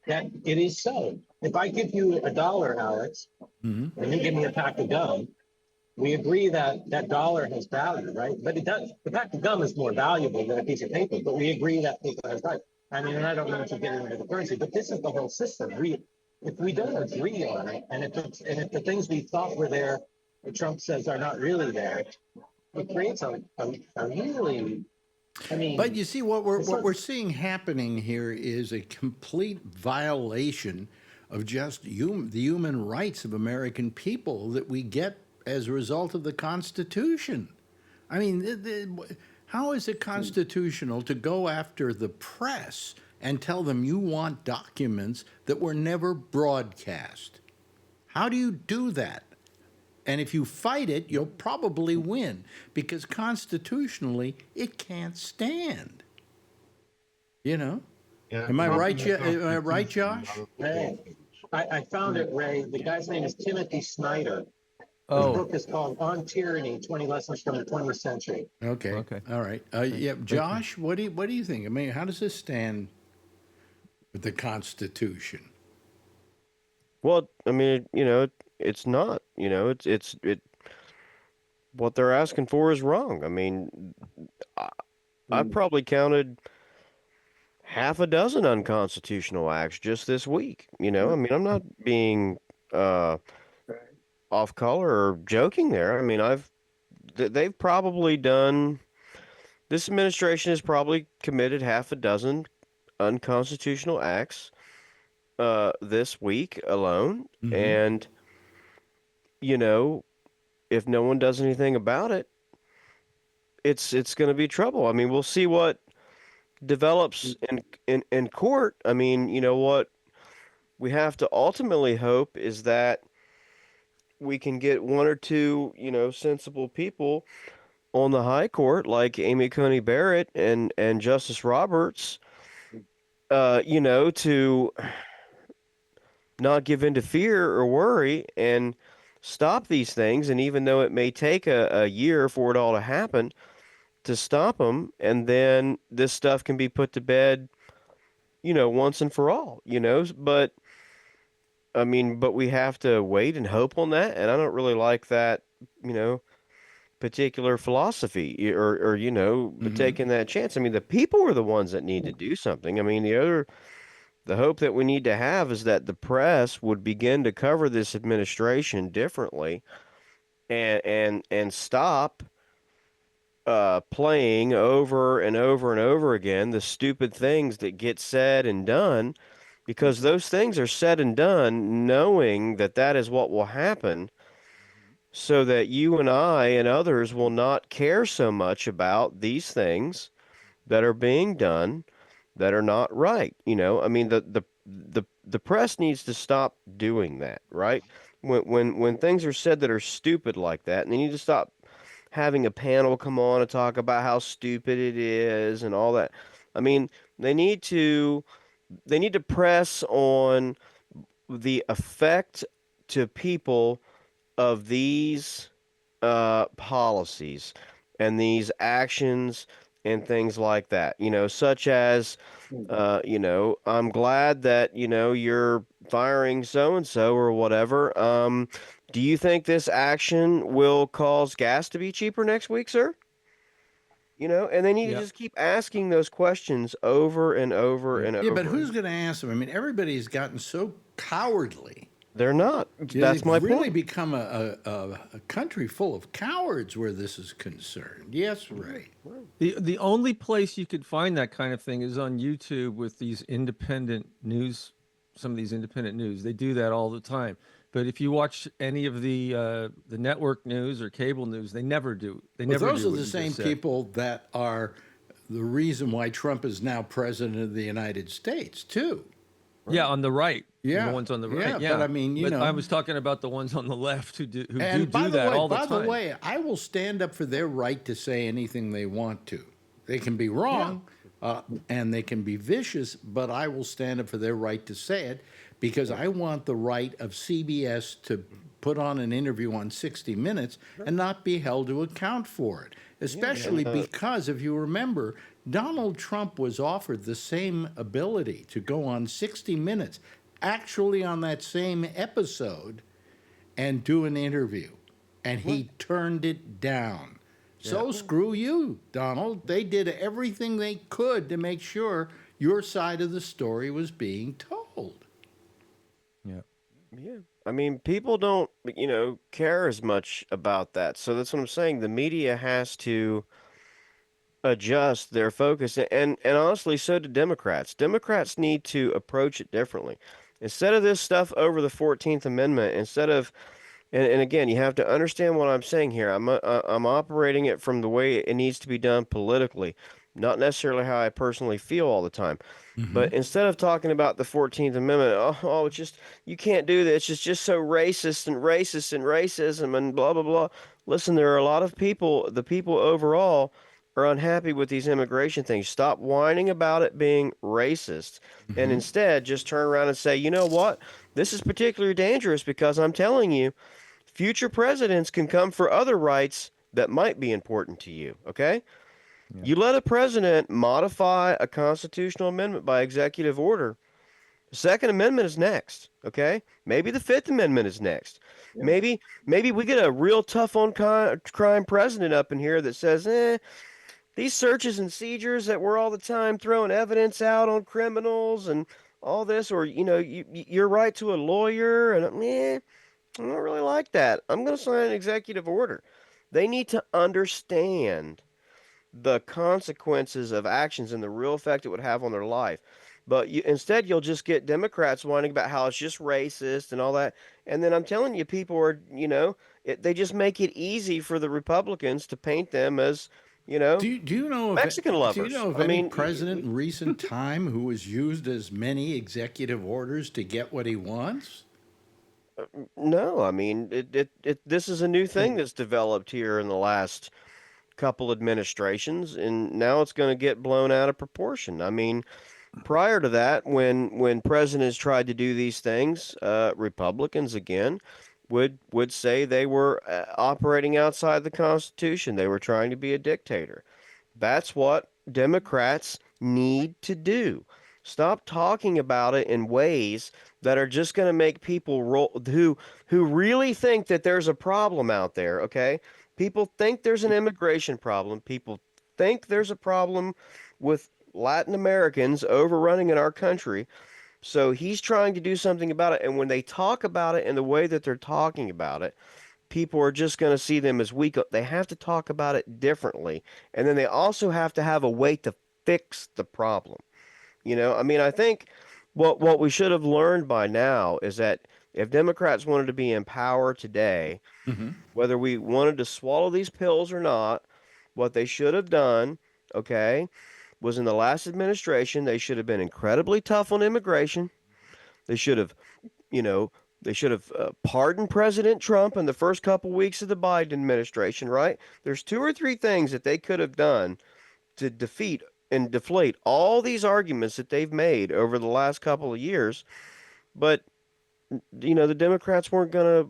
that it is so. If I give you $1, Alex, and you give me a pack of gum, we agree that that dollar has value, right? But it does. The pack of gum is more valuable than a piece of paper, but we agree that paper has value. I mean, and I don't want to get into the currency, but this is the whole system. If we don't agree on it, and if the things we thought were there, that Trump says are not really there, it creates a really, I mean. But you see, what we're seeing happening here is a complete violation of just the human rights of American people that we get as a result of the Constitution. I mean, how is it constitutional to go after the press and tell them you want documents that were never broadcast? How do you do that? And if you fight it, you'll probably win, because constitutionally it can't stand. Yeah, am I right? Am I right, Josh? Ray, I found it, Ray. The guy's name is Timothy Snyder. The book is called On Tyranny: 20 Lessons from the 20th Century. Okay. All right. Josh, what do you think? I mean, how does this stand with the Constitution? Well, I mean, it's not. It's what they're asking for is wrong. I mean, I probably counted half a dozen unconstitutional acts just this week. I mean, I'm not being off color or joking there. I mean, they've probably done, this administration has probably committed half a dozen unconstitutional acts this week alone. And, if no one does anything about it, it's going to be trouble. I mean, we'll see what develops in court. I mean, what we have to ultimately hope is that we can get one or two, sensible people on the high court, like Amy Coney Barrett and Justice Roberts, to not give in to fear or worry and stop these things. And even though it may take a year for it all to happen, to stop them, and then this stuff can be put to bed, once and for all, but we have to wait and hope on that. And I don't really like that, particular philosophy or taking that chance. I mean, the people are the ones that need to do something. I mean, the hope that we need to have is that the press would begin to cover this administration differently and stop playing over and over and over again the stupid things that get said and done, because those things are said and done knowing that that is what will happen, so that you and I and others will not care so much about these things that are being done that are not right. I mean, the press needs to stop doing that, right? When things are said that are stupid like that, and they need to stop having a panel come on and talk about how stupid it is and all that. I mean, they need to press on the effect to people of these policies and these actions and things like that, such as, I'm glad that, you're firing so and so or whatever. Do you think this action will cause gas to be cheaper next week, sir? And they need to just keep asking those questions over and over and over. Yeah, but who's going to answer them? I mean, everybody's gotten so cowardly. They're not. That's my point. Really become a country full of cowards where this is concerned. Yes, Ray. The only place you could find that kind of thing is on YouTube with these independent news. Some of these independent news, they do that all the time. But if you watch any of the network news or cable news, they never do. Those are the same people that are the reason why Trump is now president of the United States, too. Right? Yeah, on the right. Yeah, the ones on the right. Yeah, but I mean, I was talking about the ones on the left who do that all the time. By the way, I will stand up for their right to say anything they want to. They can be wrong, and they can be vicious, but I will stand up for their right to say it, because I want the right of CBS to put on an interview on 60 Minutes and not be held to account for it, especially because, if you remember, Donald Trump was offered the same ability to go on 60 Minutes, actually on that same episode, and do an interview, and he turned it down. So screw you, Donald. They did everything they could to make sure your side of the story was being told. Yeah. I mean, people don't, care as much about that. So that's what I'm saying. The media has to adjust their focus, and honestly, so do Democrats. Democrats need to approach it differently. Instead of this stuff over the 14th Amendment, instead of, and again, you have to understand what I'm saying here. I'm operating it from the way it needs to be done politically, not necessarily how I personally feel all the time. But instead of talking about the 14th Amendment, it's just, you can't do this. It's just so racist and racism and blah, blah, blah. Listen, there are a lot of people, the people overall are unhappy with these immigration things. Stop whining about it being racist and instead just turn around and say, you know what? This is particularly dangerous because I'm telling you, future presidents can come for other rights that might be important to you, okay? Yeah. You let a president modify a constitutional amendment by executive order. The Second Amendment is next, okay? Maybe the Fifth Amendment is next. Yeah. Maybe we get a real tough on crime president up in here that says, these searches and seizures that we're all the time throwing evidence out on criminals and all this, or, your right to a lawyer, and I don't really like that. I'm going to sign an executive order. They need to understand the consequences of actions and the real effect it would have on their life. But instead, you'll just get Democrats whining about how it's just racist and all that. And then I'm telling you, people are, they just make it easy for the Republicans to paint them as, do you know Mexican lovers. Do you know of any president in recent time who has used as many executive orders to get what he wants? No, I mean, this is a new thing that's developed here in the last couple administrations, and now it's going to get blown out of proportion. I mean, prior to that, when presidents tried to do these things, Republicans again would say they were operating outside the Constitution. They were trying to be a dictator. That's what Democrats need to do. Stop talking about it in ways that are just going to make people who really think that there's a problem out there, okay? People think there's an immigration problem. People think there's a problem with Latin Americans overrunning in our country. So he's trying to do something about it. And when they talk about it in the way that they're talking about it, people are just going to see them as weak. They have to talk about it differently. And then they also have to have a way to fix the problem. I mean, I think what we should have learned by now is that if Democrats wanted to be in power today, whether we wanted to swallow these pills or not, what they should have done, okay, was in the last administration, they should have been incredibly tough on immigration. They should have, pardoned President Trump in the first couple weeks of the Biden administration, right? There's 2 or 3 things that they could have done to defeat and deflate all these arguments that they've made over the last couple of years. But, the Democrats weren't going to.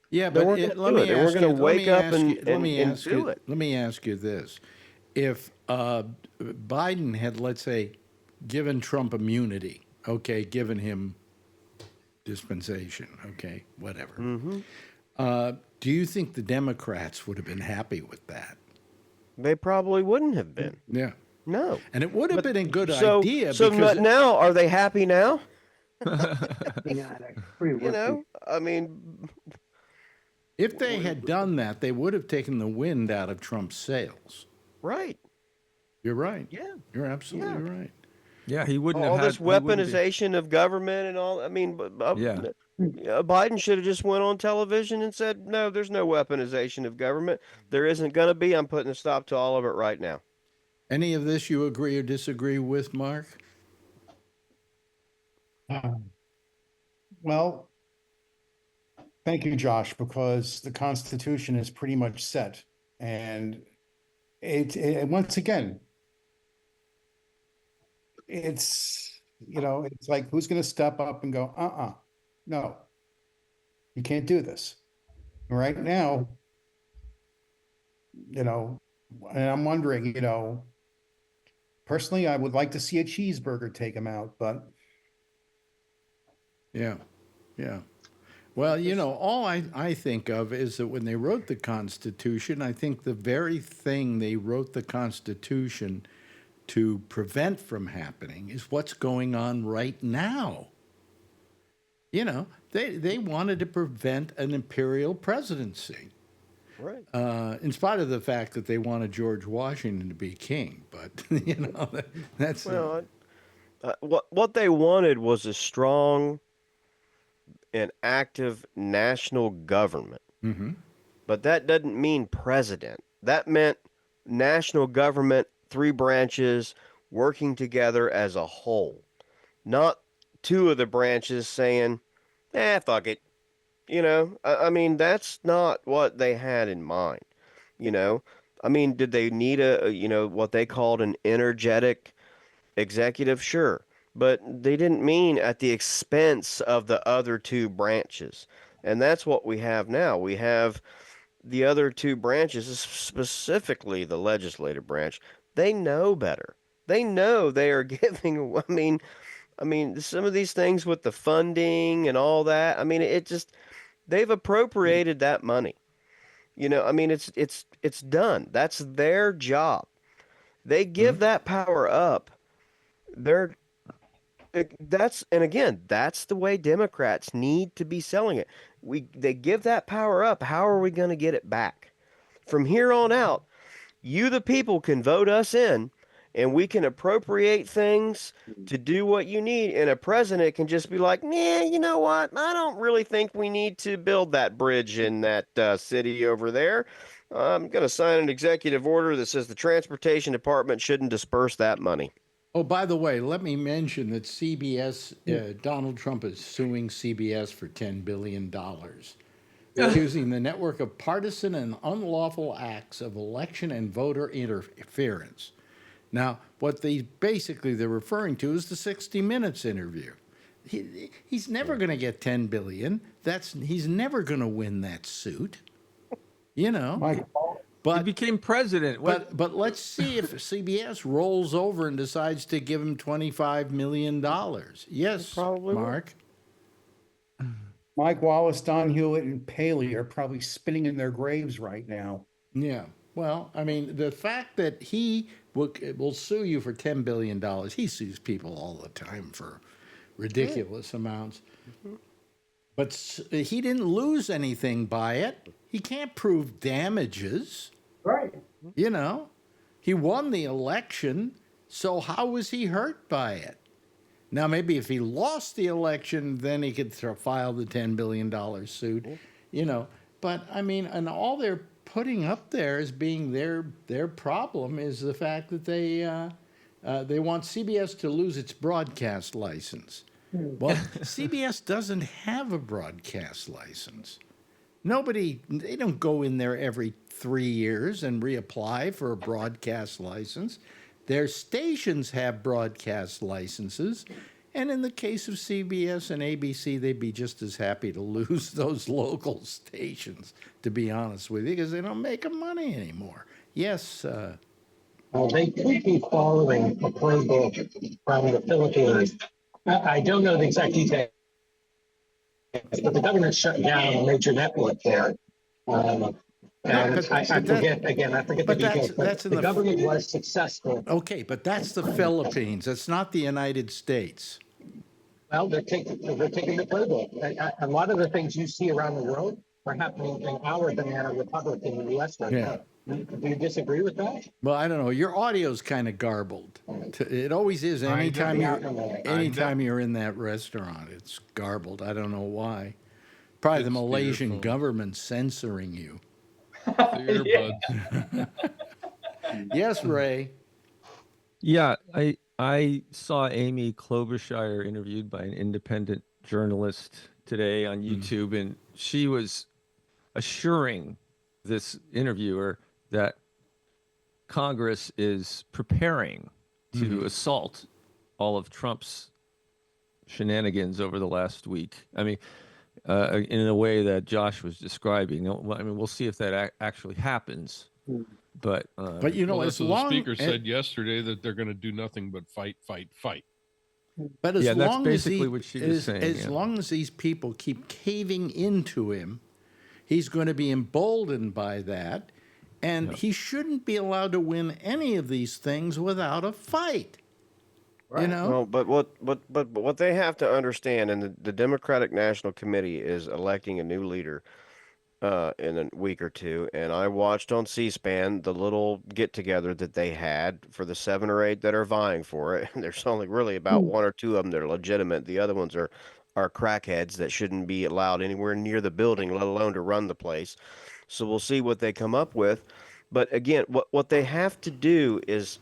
Yeah, They but weren't let gonna do me it. They weren't ask gonna you. Let wake me up ask you. and Let me ask do you. it. Let me ask you this: if Biden had, let's say, given Trump immunity, okay, given him dispensation, okay, whatever, do you think the Democrats would have been happy with that? They probably wouldn't have been. Yeah. No. And it would have been a good So idea because now, are they happy now? Pretty I mean, if they had done that, they would have taken the wind out of Trump's sails. right. You're right. Yeah. You're absolutely right. Yeah, he wouldn't All have had this he wouldn't be- weaponization of government and all. I mean, Yeah. Biden should have just went on television and said, "No, there's no weaponization of government. There isn't going to be. I'm putting a stop to all of it right now." Any of this you agree or disagree with, Mark? Well, thank you, Josh, because the Constitution is pretty much set. And once again, it's like, who's going to step up and go, no, you can't do this. Right now, and I'm wondering, personally, I would like to see a cheeseburger take him out, but Yeah. Yeah. Well, all I think of is that when they wrote the Constitution, I think the very thing they wrote the Constitution to prevent from happening is what's going on right now. They wanted to prevent an imperial presidency. Right. In spite of the fact that they wanted George Washington to be king, but that's Well, what they wanted was a strong and active national government. But that doesn't mean president. That meant national government, 3 branches working together as a whole, not 2 of the branches saying, fuck it. I mean, that's not what they had in mind. I mean, did they need what they called an energetic executive? Sure. But they didn't mean at the expense of the other 2 branches. And that's what we have now. We have the other 2 branches, specifically the legislative branch. They know better. They know they are giving, I mean, some of these things with the funding and all that, I mean, they've appropriated that money. I mean, it's done. That's their job. They give that power up. That's the way Democrats need to be selling it. They give that power up. How are we going to get it back? From here on out, you the people can vote us in, and we can appropriate things to do what you need. And a president can just be like, "Nah, you know what? I don't really think we need to build that bridge in that city over there. I'm going to sign an executive order that says the transportation department shouldn't disperse that money." Oh, by the way, let me mention that CBS, Donald Trump is suing CBS for $10 billion, accusing the network of partisan and unlawful acts of election and voter interference. Now, what they're referring to is the 60 Minutes interview. He's never going to get $10 billion. He's never going to win that suit. But he became president. But let's see if CBS rolls over and decides to give him $25 million. Yes, Probably Mark. Mike Wallace, Don Hewitt, and Paley are probably spinning in their graves right now. Yeah. Well, I mean, the fact that he will sue you for $10 billion, he sues people all the time for ridiculous amounts. But he didn't lose anything by it. He can't prove damages. Right. You know, he won the election. So how was he hurt by it? Now, maybe if he lost the election, then he could file the $10 billion suit, you know. But, I mean, and all they're putting up there as being their problem is the fact that they want CBS to lose its broadcast license. Well, CBS doesn't have a broadcast license. They don't go in there every 3 years and reapply for a broadcast license. Their stations have broadcast licenses. And in the case of CBS and ABC, they'd be just as happy to lose those local stations, to be honest with you, because they don't make them money anymore. Yes. They could be following a playbook from the Philippines. I don't know the exact details, but the government shut down a major network there. And I forget the details, but the government was successful. Okay, but that's the Philippines. That's not the United States. Well, they're taking the playbook. A lot of the things you see around the world are happening in our banana republic in the U.S. right now. Do you disagree with that? Well, I don't know. Your audio's kind of garbled. It always is. Anytime you're in that restaurant, it's garbled. I don't know why. Probably the Malaysian government censoring you. Yes, Ray. Yeah, I saw Amy Klobuchar interviewed by an independent journalist today on YouTube, and she was assuring this interviewer that Congress is preparing to assault all of Trump's shenanigans over the last week. I mean, in a way that Josh was describing. I mean, we'll see if that actually happens. But you know, as the speaker said yesterday, that they're going to do nothing but fight. But that's basically what she was saying. As long as these people keep caving into him, he's going to be emboldened by that, and he shouldn't be allowed to win any of these things without a fight. Right. You know. Well, but what they have to understand, and the Democratic National Committee is electing a new leader in a week or two, and I watched on C-SPAN the little get-together that they had for the 7 or 8 that are vying for it. There's only really about 1 or 2 of them that are legitimate. The other ones are crackheads that shouldn't be allowed anywhere near the building, let alone to run the place. So we'll see what they come up with. But again, what they have to do is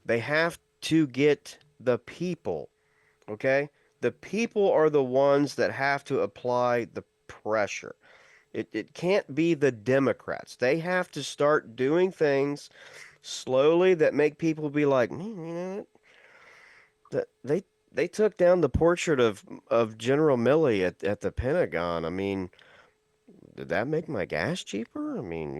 they have to get the people, okay? The people are the ones that have to apply the pressure. It can't be the Democrats. They have to start doing things slowly that make people be like, you know, that they took down the portrait of General Milley at the Pentagon. I mean, did that make my gas cheaper? I mean,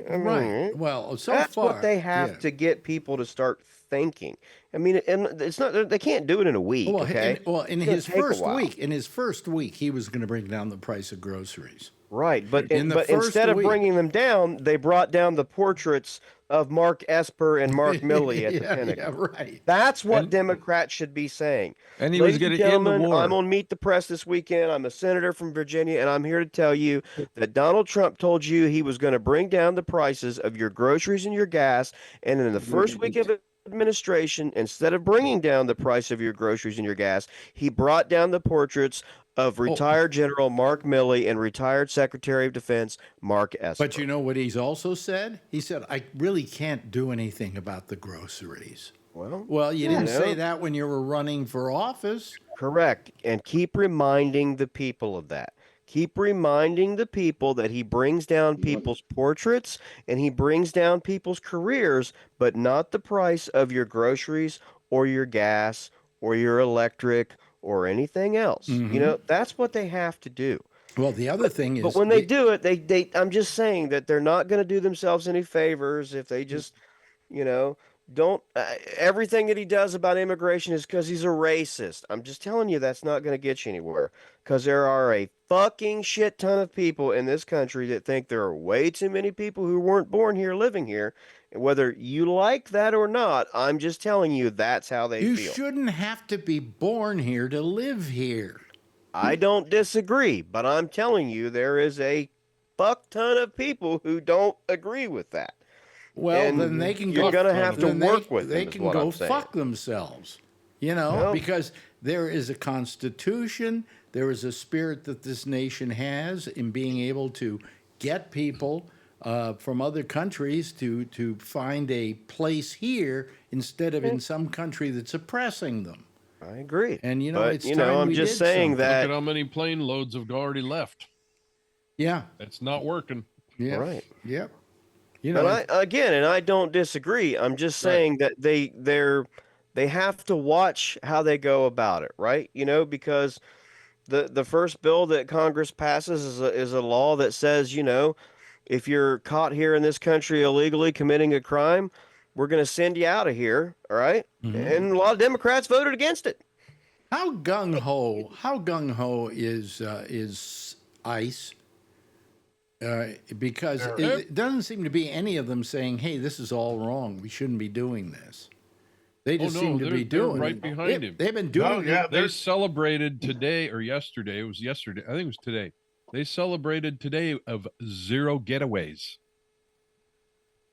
right. Well, so that's far, what they have to get people to start thinking. I mean, and it's not, they can't do it in a week. Well, okay. In his first week, he was going to bring down the price of groceries. Right, but instead of bringing them down, they brought down the portraits of Mark Esper and Mark Milley at the Pentagon. Yeah, right. That's what Democrats should be saying. And he was going to end the war. I'm on Meet the Press this weekend. I'm a senator from Virginia, and I'm here to tell you that Donald Trump told you he was going to bring down the prices of your groceries and your gas, and in the first week of administration, instead of bringing down the price of your groceries and your gas, he brought down the portraits of retired General Mark Milley and retired Secretary of Defense Mark Esper. But you know what he's also said? He said, I really can't do anything about the groceries. Well, you didn't say that when you were running for office. Correct. And keep reminding the people of that. Keep reminding the people that he brings down people's portraits and he brings down people's careers, but not the price of your groceries or your gas or your electric or anything else. You know, that's what they have to do. Well, the other thing is, but when they do it, they I'm just saying that they're not going to do themselves any favors if they just, you know, don't everything that he does about immigration is because he's a racist. I'm just telling you that's not going to get you anywhere, because there are a fucking shit ton of people in this country that think there are way too many people who weren't born here living here. And whether you like that or not, I'm just telling you that's how they You feel. shouldn't have to be born here to live here. I don't disagree, but I'm telling you there is a fuck ton of people who don't agree with that. Well, And then they can you're go. gonna have to then work with they them, is can what go I'm saying. fuck themselves. You know, Well- because there is a constitution. There is a spirit that this nation has in being able to get people from other countries to find a place here instead of in some country that's oppressing them. I agree. And you know, But, it's you time know, I'm we just did saying something. Look that at how many plane loads have already left. Yeah. It's not working. Yeah. Right. Yep. You know, And I don't disagree. I'm just saying that they have to watch how they go about it, right? You know, because the first bill that Congress passes is a law that says, you know, if you're caught here in this country illegally committing a crime, we're going to send you out of here, all right? And a lot of Democrats voted against it. how gung ho is ICE? Because it doesn't seem to be any of them saying, "Hey, this is all wrong. We shouldn't be doing this." They just no, seem to be they're doing right it. behind him. They've been doing yeah, it. They celebrated today or yesterday. It was yesterday. I think it was today. They celebrated today of 0 getaways.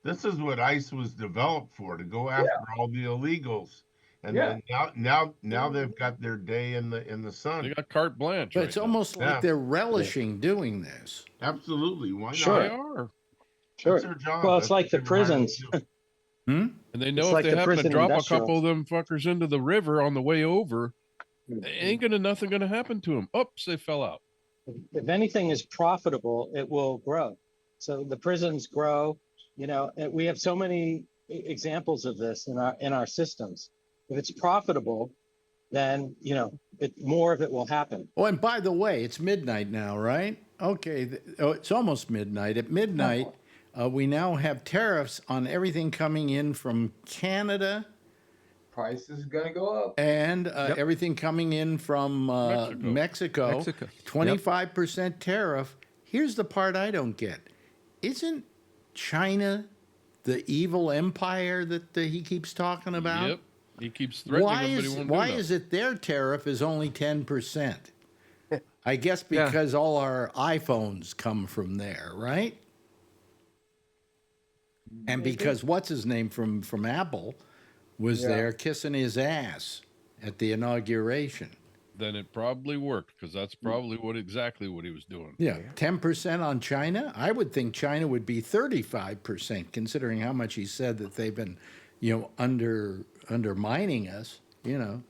This is what ICE was developed for, to go after all the illegals. And Yeah. then now they've got their day in the They sun. got carte blanche. But right it's now. almost Yeah. like they're relishing doing this. Absolutely. Why not? Sure. They are. Sure. That's their job. Well, it's That's like what the they were hired to prisons. do. And they know It's if like they the happen to prison drop a industrials. couple of them fuckers into the river on the way over, nothing gonna happen to them. Oops, they fell out. If anything is profitable, it will grow. So the prisons grow, you know, and we have so many examples of this in our systems. If it's profitable, then, you know, more of it will happen. Oh, and by the way, it's midnight now, right? Okay, it's almost midnight. At midnight, we now have tariffs on everything coming in from Canada Price is gonna go up. and everything coming in from Mexico. Mexico. 25% tariff. Here's the part I don't get. Isn't China the evil empire that he keeps talking about? Yep. He keeps threatening Why them, but he won't why do is it their tariff is only 10%? I guess Yeah. because all our iPhones come from there, right? And because what's his name from Apple was there kissing his ass at the inauguration. Then it probably worked, because that's probably exactly what he was doing. Yeah, 10% on China. I would think China would be 35%, considering how much he said that they've been, undermining us.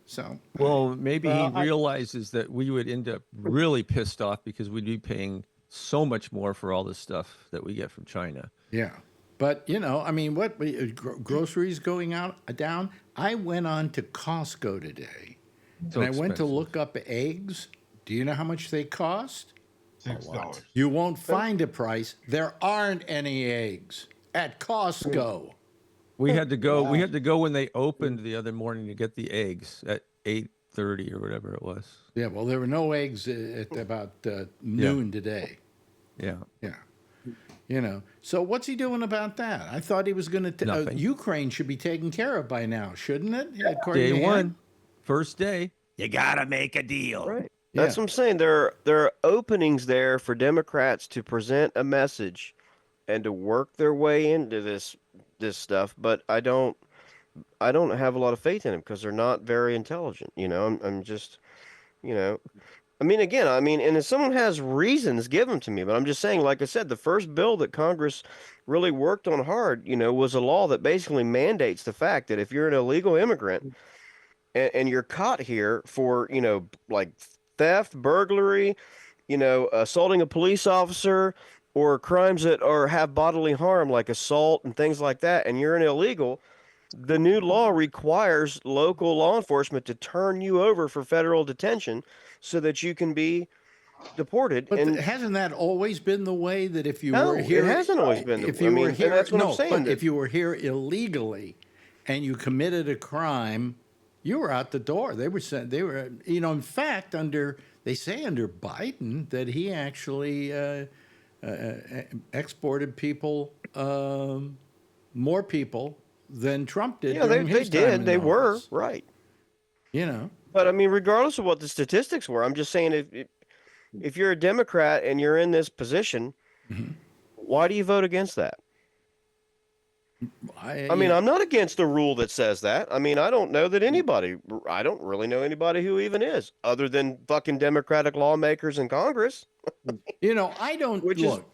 So Well, maybe Well, he realizes that we would end up really pissed off because we'd be paying so much more for all this stuff that we get from China. yeah. But what groceries going down? I went on to Costco today, So and I went to expensive. look up eggs. Do you know how much they cost? $6. You won't find a price. There aren't any eggs at Costco. We had to go. We had to go when they opened the other morning to get the eggs at 8:30 or whatever it was. Yeah, well, there were no eggs at about noon today. Yeah. Yeah. So what's he doing about that? I thought he was going to. Nothing. Ukraine should be taken care of by now, shouldn't it? According Day to him? one, first day. You gotta make a deal. Right. That's Yeah. what I'm saying. There are openings there for Democrats to present a message and to work their way into this stuff, but I don't have a lot of faith in them because they're not very intelligent. I'm just, again, and if someone has reasons, give them to me. But I'm just saying, like I said, the first bill that Congress really worked on hard, was a law that basically mandates the fact that if you're an illegal immigrant and you're caught here for, like theft, burglary, assaulting a police officer, or crimes that have bodily harm like assault and things like that, and you're an illegal, the new law requires local law enforcement to turn you over for federal detention so that you can be deported. But And hasn't that always been the way that if you No, were here, it hasn't always been the if way. you I were mean, here, and that's what I'm no, saying, but that- if you were here illegally, and you committed a crime, you were out the door. They were in fact, they say under Biden that he actually exported people, more people than Trump did Yeah, during they his time in did. They were office. right. You know, But I mean, regardless of what the statistics were, I'm just saying if you're a Democrat and you're in this position, why do you vote against that? I mean, I'm not against the rule that says that. I mean, I don't know that anybody, I don't really know anybody who even is, other than fucking Democratic lawmakers in Congress. I don't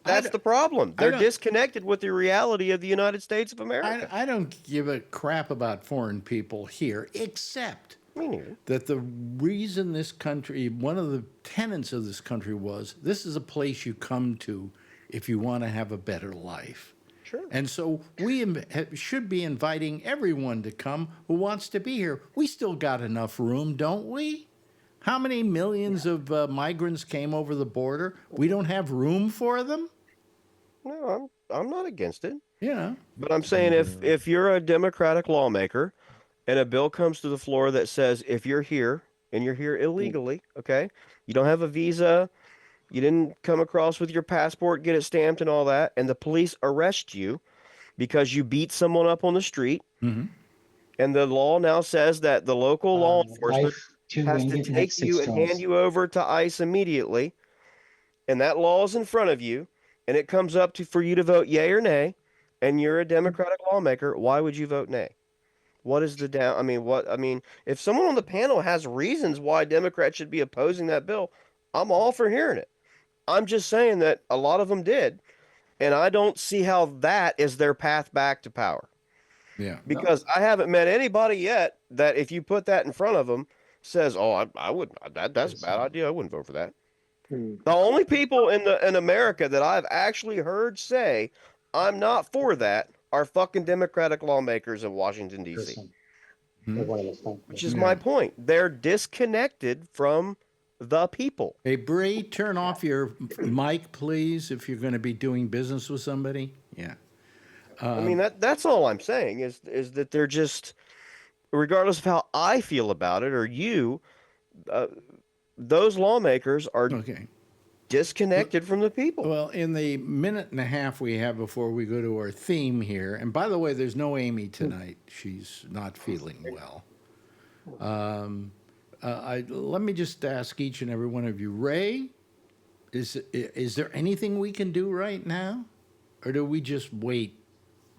That's the problem. They're disconnected with the reality of the United States of America. I don't give a crap about foreign people here, except that the reason this country, one of the tenets of this country was, this is a place you come to if you want to have a better life. Sure. And so we should be inviting everyone to come who wants to be here. We still got enough room, don't we? How many millions of migrants came over the border? We don't have room for them? No, I'm not against it. Yeah. But I'm saying if you're a Democratic lawmaker and a bill comes to the floor that says if you're here and you're here illegally, okay, you don't have a visa, you didn't come across with your passport, get it stamped and all that, and the police arrest you because you beat someone up on the street, and the law now says that the local law enforcement has to take you and hand you over to ICE immediately, and that law is in front of you, and it comes up for you to vote yay or nay, and you're a Democratic lawmaker, why would you vote nay? What is if someone on the panel has reasons why Democrats should be opposing that bill, I'm all for hearing it. I'm just saying that a lot of them did, and I don't see how that is their path back to power. Yeah. Because I haven't met anybody yet that if you put that in front of them says, "Oh, I would that's a bad idea. I wouldn't vote for that." The only people in America that I've actually heard say, "I'm not for that," are fucking Democratic lawmakers in Washington D.C. Which is my point. They're disconnected from the people. Hey, Bree, turn off your mic, please, if you're going to be doing business with somebody. Yeah. I mean, that's all I'm saying is that they're just, regardless of how I feel about it or you, those lawmakers are disconnected from the people. Well, in the minute and a half we have before we go to our theme here, and by the way, there's no Amy tonight. She's not feeling well. Let me just ask each and every one of you, Ray, is there anything we can do right now? Or do we just wait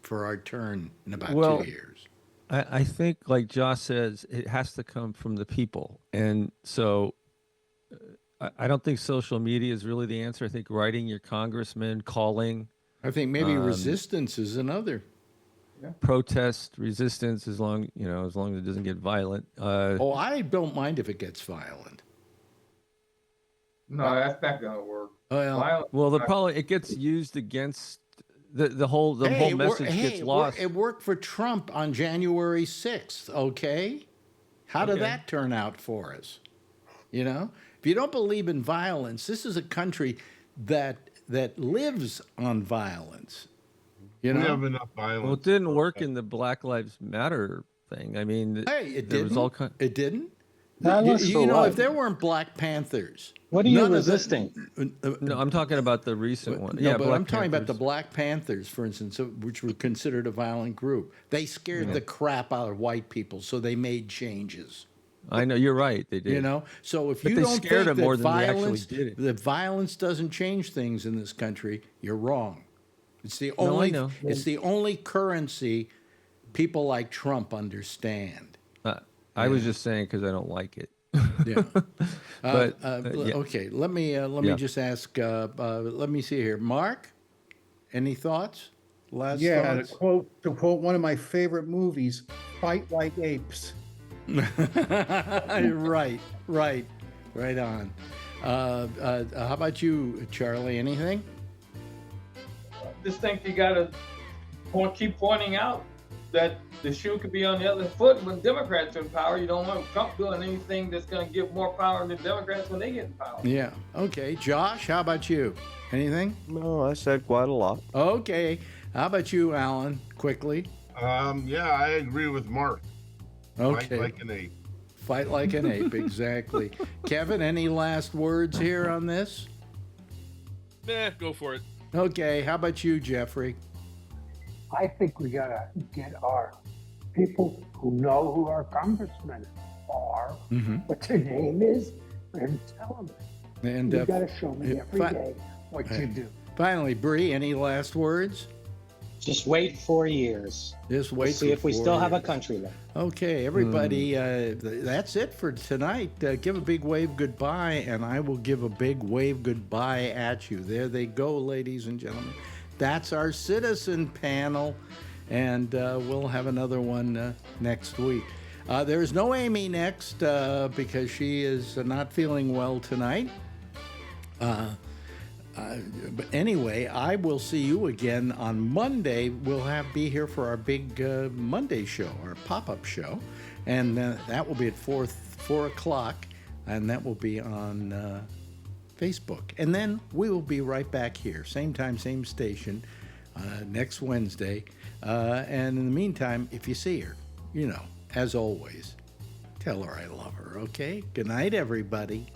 for our turn in about 2 years? I think, like Josh says, it has to come from the people. And so I don't think social media is really the answer. I think writing your congressman, calling. I think maybe resistance is another. Protest, resistance, as long as it doesn't get violent. I don't mind if it gets violent. No, that's not gonna work. It gets used against the whole message gets lost. It worked for Trump on January 6th. Okay, how did that turn out for us? If you don't believe in violence, this is a country that lives on violence. We have enough violence. Well, it didn't work in the Black Lives Matter thing. I mean, it didn't. It didn't. If there weren't Black Panthers, what are you resisting? No, I'm talking about the recent one. No, but I'm talking about the Black Panthers, for instance, which were considered a violent group. They scared the crap out of white people, so they made changes. I know, you're right. They did. So if but you they don't scared think them more that than violence, they actually did it. that violence doesn't change things in this country, you're wrong. It's the only. It's the only currency people like Trump understand. I was just saying because I don't like it. Yeah. But okay. Let me just ask. Let me see here. Mark, any thoughts? Last thoughts? To quote one of my favorite movies, "Fight like apes." Right on. How about you, Charlie? Anything? Just think you got to keep pointing out that the shoe could be on the other foot when Democrats are in power. You don't want Trump doing anything that's going to give more power to Democrats when they get in power. Yeah. Okay. Josh, how about you? Anything? No, I said quite a lot. Okay. How about you, Alan? Quickly. Yeah, I agree with Mark. Okay. Fight like an ape. Fight like an ape, exactly. Kevin, any last words here on this? Nah, go for it. Okay, how about you, Jeffrey? I think we gotta get our people who know who our congressmen are, what their name is, and tell them. And You gotta show me every day what you do. Finally, Bree, any last words? Just wait 4 years. Just wait. See for if we 4 still have a years. country left. Okay, everybody, that's it for tonight. Give a big wave goodbye, and I will give a big wave goodbye at you. There they go, ladies and gentlemen. That's our citizen panel, and we'll have another one next week. There's no Amy next because she is not feeling well tonight. But anyway, I will see you again on Monday. We'll be here for our big Monday show, our pop-up show, and that will be at 4 o'clock, and that will be on Facebook. And then we will be right back here, same time, same station, next Wednesday. And in the meantime, if you see her, as always, tell her I love her, okay? Good night, everybody.